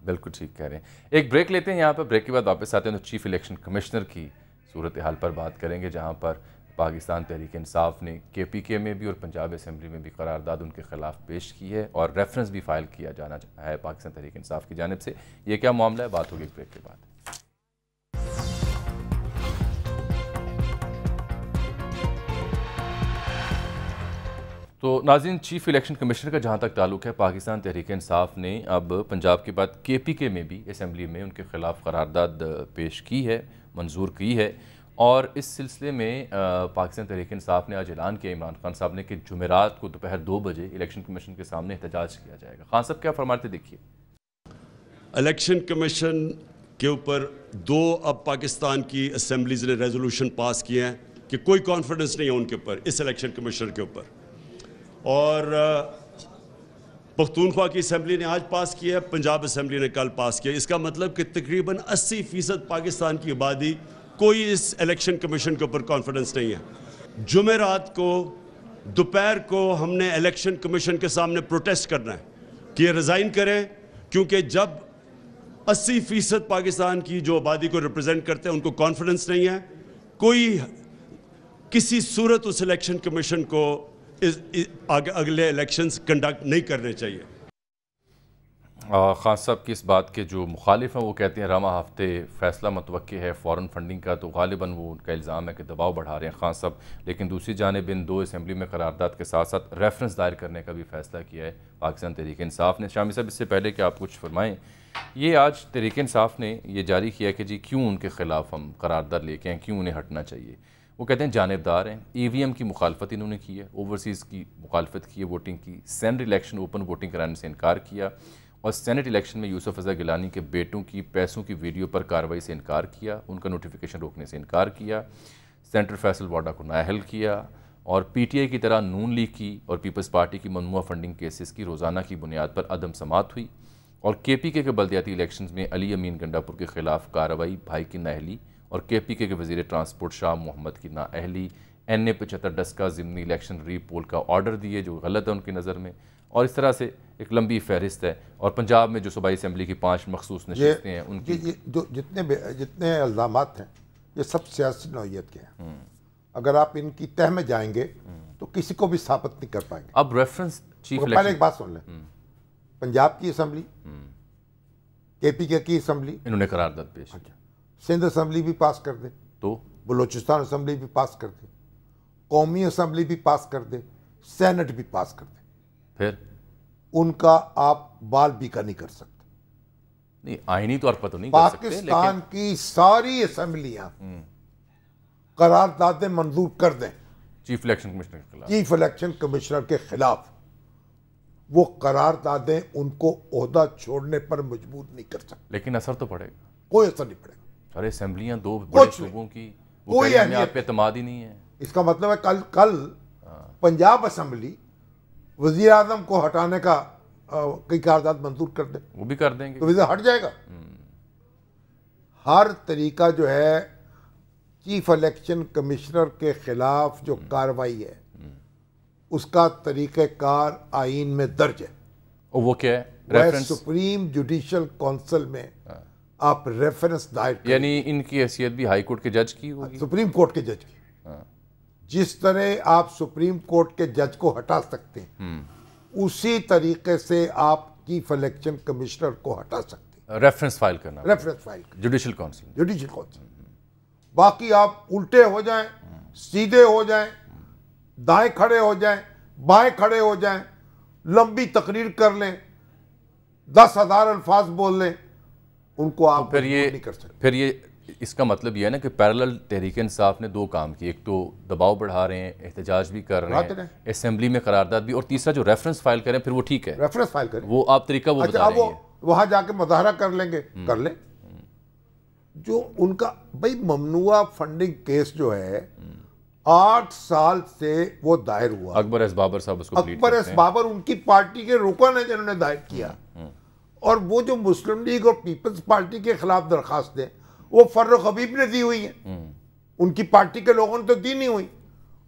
بالکل ٹھیک کہہ رہے ہیں. ایک بریک لیتے ہیں یہاں پر، بریک کے بعد واپس آتے ہیں تو چیف الیکشن کمشنر کی صورتحال پر بات کریں گے، جہاں پر پاکستان تحریک انصاف نے KPK میں بھی اور پنجاب اسمبلی میں بھی قرارداد ان کے خلاف پیش کی ہے اور ریفرنس بھی فائل کیا جانا ہے پاکستان تحریک انصاف کی جانب سے. یہ کیا معاملہ ہے، بات ہوگی بریک کے بعد. تو ناظرین، چیف الیکشن کمشنر کا جہاں تک تعلق ہے، پاکستان تحریک انصاف نے اب پنجاب کے بعد KPK میں بھی اسمبلی میں ان کے خلاف قرارداد پیش کی ہے، منظور کی ہے. اور اس سلسلے میں پاکستان تحریک انصاف نے آج اعلان کیا عمران خان صاحب نے کہ جمعرات کو دوپہر 2 بجے الیکشن کمیشن کے سامنے احتجاج کیا جائے گا. خان صاحب کیا فرماتے دیکھیے. الیکشن کمیشن کے اوپر 2 اب پاکستان کی اسمبلیز نے ریزولوشن پاس کیے ہیں کہ کوئی کانفیڈنس نہیں ہے ان کے اوپر، اس الیکشن کمیشن کے اوپر. اور پختونخوا کی اسمبلی نے آج پاس کیا ہے، پنجاب اسمبلی نے کل پاس کیا. اس کا مطلب کہ تقریباً 80% پاکستان کی آبادی کوئی اس الیکشن کمیشن کے اوپر کانفیڈنس نہیں ہے. جمعرات کو دوپہر کو ہم نے الیکشن کمیشن کے سامنے پروٹیسٹ کرنا ہے کہ یہ ریزائن کریں، کیونکہ جب 80% پاکستان کی جو آبادی کو ریپرزینٹ کرتے ہیں ان کو کانفیڈنس نہیں ہے، کوئی کسی صورت اس الیکشن کمیشن کو اگلے الیکشنز کنڈکٹ نہیں کرنے چاہیے. خان صاحب کی اس بات کے جو مخالف ہیں وہ کہتے ہیں رواں ہفتے فیصلہ متوقع ہے فورن فنڈنگ کا، تو غالباً وہ ان کا الزام ہے کہ دباؤ بڑھا رہے ہیں خان صاحب. لیکن دوسری جانب ان 2 اسمبلی میں قرارداد کے ساتھ ساتھ ریفرنس دائر کرنے کا بھی فیصلہ کیا ہے پاکستان تحریک انصاف نے. شامی صاحب، اس سے پہلے کہ آپ کچھ فرمائیں، یہ آج تحریک انصاف نے یہ جاری کیا کہ جی کیوں ان کے خلاف ہم قرارداد لے کے ہیں، کیوں انہیں ہٹنا چاہیے. وہ کہتے ہیں جانبدار ہیں، EVM کی مخالفت انہوں نے کی ہے، اوورسیز کی مخالفت کی ہے، ووٹنگ کی، سینٹ الیکشن اوپن ووٹنگ کرانے سے انکار کیا، اور سینٹ الیکشن میں یوسف رضا گیلانی کے بیٹوں کی پیسوں کی ویڈیو پر کارروائی سے انکار کیا، ان کا نوٹیفیکیشن روکنے سے انکار کیا، سینٹر فیصل واڈا کو نااہل کیا، اور PTI کی طرح نون لیگ کی اور پیپلز پارٹی کی ممنوعہ فنڈنگ کیسز کی روزانہ کی بنیاد پر عدم سماعت ہوئی، اور KPK کے بلدیاتی الیکشنز میں علی امین گنڈاپور کے خلاف کارروائی، بھائی کی نااہلی، اور KPK کے وزیر ٹرانسپورٹ شاہ محمد کی نااہلی، NA 75 ڈسکا ضمنی الیکشن ری پول کا آرڈر دیے جو غلط ہے ان کی نظر میں، اور اس طرح سے ایک لمبی فہرست ہے، اور پنجاب میں جو صوبائی اسمبلی کی 5 مخصوص نشستیں ہیں ان کی جو جتنے الزامات ہیں یہ سب سیاسی نوعیت کے ہیں. اگر آپ ان کی تہ میں جائیں گے تو کسی کو بھی ثابت نہیں کر پائیں گے. اب ریفرنس چیف پہلے ایک بات سن لیں، پنجاب کی اسمبلی، کے پی کے کی اسمبلی انہوں نے قرارداد پیش کی، سندھ اسمبلی بھی پاس کر دے، تو بلوچستان اسمبلی بھی پاس کر دے، قومی اسمبلی بھی پاس کر دے، سینٹ بھی پاس کر دے، پھر ان کا آپ بال بھی کا نہیں کر سکتے. نہیں آئینی طور پر تو نہیں کر سکتے، پاکستان کی ساری اسمبلیاں قراردادیں منظور کر دیں چیف الیکشن کمشنر کے خلاف، چیف الیکشن کمشنر کے خلاف، وہ قراردادیں ان کو عہدہ چھوڑنے پر مجبور نہیں کر سکتے. لیکن اثر تو پڑے گا، کوئی اثر نہیں پڑے گا. سارے اسمبلیاں 2 بڑے صوبوں کی، وہ کوئی کہہ رہے ہیں اہمیت آپ پہ اعتماد ہی نہیں ہے. اس کا مطلب ہے کل پنجاب اسمبلی وزیر اعظم کو ہٹانے کا کئی قرارداد منظور کر دے، وہ بھی کر دیں گے تو وزیر ہٹ جائے گا. ہر طریقہ جو ہے چیف الیکشن کمشنر کے خلاف جو کارروائی ہے اس کا طریقہ کار آئین میں درج ہے. اور وہ کیا ہے؟ وہ ریفرنس، سپریم جوڈیشل کونسل میں آپ ریفرنس دائر کریں، یعنی ان کی حیثیت بھی ہائی کورٹ کے جج کی ہوگی. سپریم کورٹ کے جج کی. جس طرح آپ سپریم کورٹ کے جج کو ہٹا سکتے ہیں اسی طریقے سے آپ چیف الیکشن کمشنر کو ہٹا سکتے ہیں. ریفرنس فائل کرنا، ریفرنس فائل کریں جوڈیشل کونسل. Judicial council. باقی آپ الٹے ہو جائیں، سیدھے ہو جائیں، دائیں کھڑے ہو جائیں، بائیں کھڑے ہو جائیں، لمبی تقریر کر لیں، 10,000 الفاظ بول لیں، ان کو آپ پھر نہیں کر سکتے. پھر یہ اس کا مطلب یہ ہے نا کہ پیرالل تحریک انصاف نے 2 کام کیے، ایک تو دباؤ بڑھا رہے ہیں، احتجاج بھی کر رہے ہیں، اسمبلی میں قرارداد بھی، اور تیسرا جو ریفرنس فائل کریں پھر وہ ٹھیک ہے، ریفرنس فائل کریں. وہ آپ طریقہ وہ بتا رہے ہیں. وہاں جا کے مظاہرہ کر لیں گے، کر لیں. جو ان کا بھائی ممنوعہ فنڈنگ کیس جو ہے 8 سال سے وہ دائر ہوا. اکبر ایس بابر صاحب اس کو اکبر ایس بابر ان کی پارٹی کے رکن ہیں جنہوں نے دائر کیا، اور وہ جو مسلم لیگ اور پیپلز پارٹی کے خلاف درخواستیں وہ فرخ حبیب نے دی ہوئی ہیں، ان کی پارٹی کے لوگوں نے تو دی نہیں ہوئی،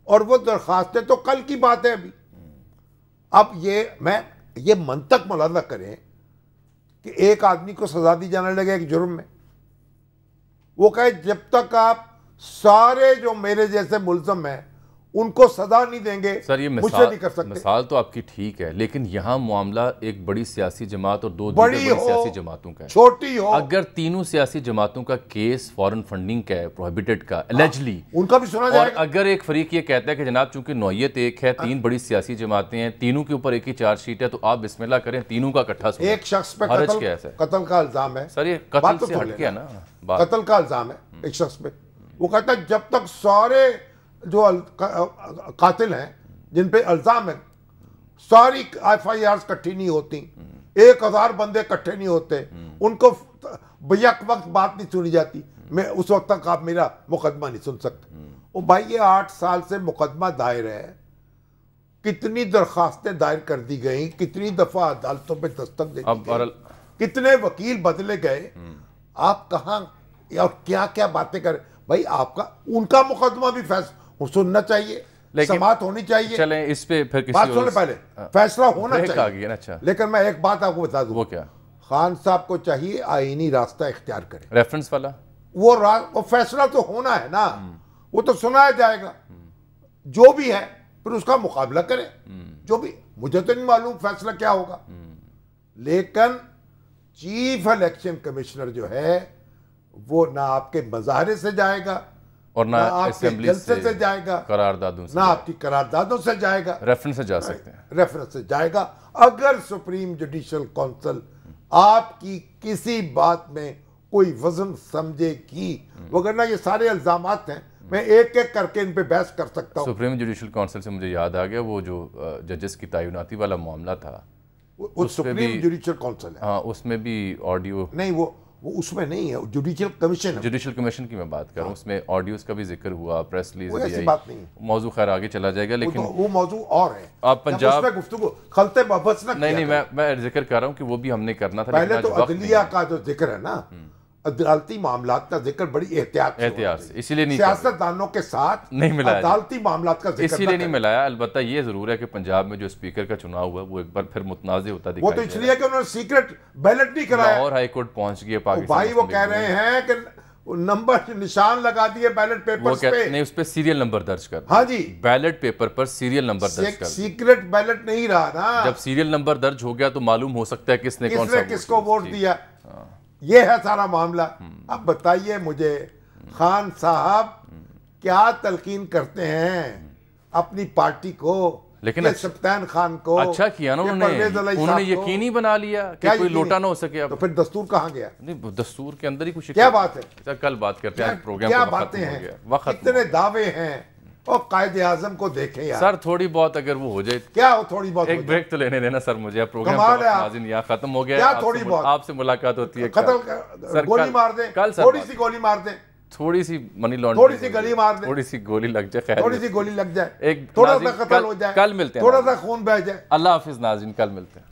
اور وہ درخواستیں تو کل کی بات ہے ابھی. اب یہ منطق ملاحظہ کریں کہ ایک آدمی کو سزا دی جانے لگے ایک جرم میں، وہ کہے جب تک آپ سارے جو میرے جیسے ملزم ہیں ان کو سزا نہیں دیں گے سر، یہ مجھ سے نہیں کر سکتے. مثال تو آپ کی ٹھیک ہے، لیکن یہاں معاملہ ایک بڑی سیاسی جماعت اور 2 بڑی سیاسی جماعتوں کا ہے. چھوٹی ہو، اگر تینوں سیاسی جماعتوں کا کیس فورن فنڈنگ کا ہے، پروہیبٹڈ کا، الیجلی ان کا بھی سنا اور جائے گا. اگر ایک فریق یہ کہتا ہے کہ جناب چونکہ نوعیت ایک ہے، 3 بڑی سیاسی جماعتیں ہیں، تینوں کے اوپر ایک ہی چارج شیٹ ہے، تو آپ بسم اللہ کریں، تینوں کا اکٹھا سنیں. ایک شخص پہ حرج کیا ہے سر؟ قتل کا الزام ہے. سر یہ قتل سے ہٹ گیا نا قتل کا الزام ہے ایک شخص پہ. وہ کہتا ہے جب تک سارے جو قاتل ہیں جن پہ الزام ہے ساری FIRs کٹھی نہیں ہوتی، 1000 بندے کٹھے نہیں ہوتے، ان کو بیک وقت بات نہیں سنی جاتی، میں اس وقت تک آپ میرا مقدمہ نہیں سن سکتے. وہ بھائی یہ 8 سال سے مقدمہ دائر ہے، کتنی درخواستیں دائر کر دی گئیں، کتنی دفعہ عدالتوں پہ دستک دے دی گئی، کتنے وکیل بدلے گئے، آپ کہاں اور کیا کیا باتیں کریں. بھائی آپ کا ان کا مقدمہ بھی سننا چاہیے، سماعت ہونی چاہیے. چلیں اس پہ پھر کسی بات سنیں پہلے، فیصلہ ہونا چاہیے. اچھا لیکن میں ایک بات آپ کو بتا دوں. وہ کیا؟ خان صاحب کو چاہیے آئینی راستہ اختیار کریں. ریفرنس والا وہ فیصلہ تو ہونا ہے نا، وہ تو سنایا جائے گا، جو بھی ہے پھر اس کا مقابلہ کریں. جو بھی مجھے تو نہیں معلوم فیصلہ کیا ہوگا، لیکن چیف الیکشن کمشنر جو ہے وہ نہ آپ کے مظاہرے سے جائے گا، اور نہ آپ کے جلسے سے جائے گا، قراردادوں سے، نہ آپ کی قراردادوں سے جائے گا. ریفرنس سے جا سکتے ہیں، ریفرنس سے جائے گا اگر سپریم جوڈیشل کونسل آپ کی کسی بات میں کوئی وزن سمجھے گی. وگرنہ یہ سارے الزامات ہیں، میں ایک ایک کر کے ان پہ بحث کر سکتا ہوں. سپریم جوڈیشل کونسل سے مجھے یاد آ گیا وہ جو ججز کی تعیناتی والا معاملہ تھا، وہ سپریم جوڈیشل کونسل ہے. ہاں اس میں بھی آڈیو نہیں، وہ اس میں نہیں ہے، جوڈیشل کمیشن ہے. جوڈیشل کمیشن کی میں بات کر رہا ہوں، اس میں آڈیوز کا بھی ذکر ہوا، پریس ریلیز بھی ایسی آئی. بات نہیں، موضوع خیر آگے چلا جائے گا، لیکن وہ موضوع اور ہے. آپ پنجاب اس میں گفتگو خلطے بحث نہ نہیں، میں ذکر کر رہا ہوں کہ وہ بھی ہم نے کرنا تھا. پہلے تو عدلیہ کا جو ذکر ہے نا، عدالتی معاملات کا ذکر بڑی احتیاط سے اسی لیے نہیں سیاستدانوں کے ساتھ نہیں ملایا عدالتی معاملات کا ذکر اسی لیے نہیں ملایا. البتہ یہ ضرور ہے کہ پنجاب میں جو اسپیکر کا چناؤ ہوا وہ ایک بار پھر متنازع ہوتا دکھائی وہ تو اس لیے کہ انہوں نے سیکرٹ بیلٹ نہیں کرایا. لاہور ہائی کورٹ پہنچ گئے پاکستان. بھائی وہ کہہ رہے ہیں کہ نمبر نشان لگا دیے بیلٹ پیپر پہ. نہیں اس پہ سیریل نمبر درج کر. ہاں جی بیلٹ پیپر پر سیریل نمبر درج کر. سیکرٹ بیلٹ نہیں رہا نا. جب سیریل نمبر درج ہو گیا تو معلوم ہو سکتا ہے کس نے کس کو ووٹ دیا. یہ ہے سارا معاملہ. اب بتائیے مجھے خان صاحب کیا تلقین کرتے ہیں اپنی پارٹی کو, لیکن سبطین خان کو. اچھا کیا نا انہوں نے یقینی بنا لیا کہ کوئی لوٹا نہ ہو سکے. تو پھر دستور کہاں گیا؟ نہیں دستور کے اندر ہی کچھ کیا بات ہے. کل بات کرتے ہیں پروگرام. کیا باتیں ہیں, اتنے دعوے ہیں. اور قائد اعظم کو دیکھیں یار سر تھوڑی بہت اگر وہ ہو جائے. کیا ہو تھوڑی بہت؟ ایک بریک تو لینے دینا سر مجھے. پروگرام ناظرین یہاں ختم ہو گیا. کیا تھوڑی بہت؟ آپ سے ملاقات ہوتی ہے قتل گولی مار دیں, تھوڑی سی گولی مار دیں, تھوڑی سی منی لانڈرنگ, تھوڑی سی گلی مار دیں, تھوڑی سی گولی لگ جائے, تھوڑی سی گولی لگ جائے, ایک تھوڑا سا قتل ہو جائے, کل ملتے ہیں, تھوڑا سا خون بہہ جائے. اللہ حافظ ناظرین, کل ملتے ہیں.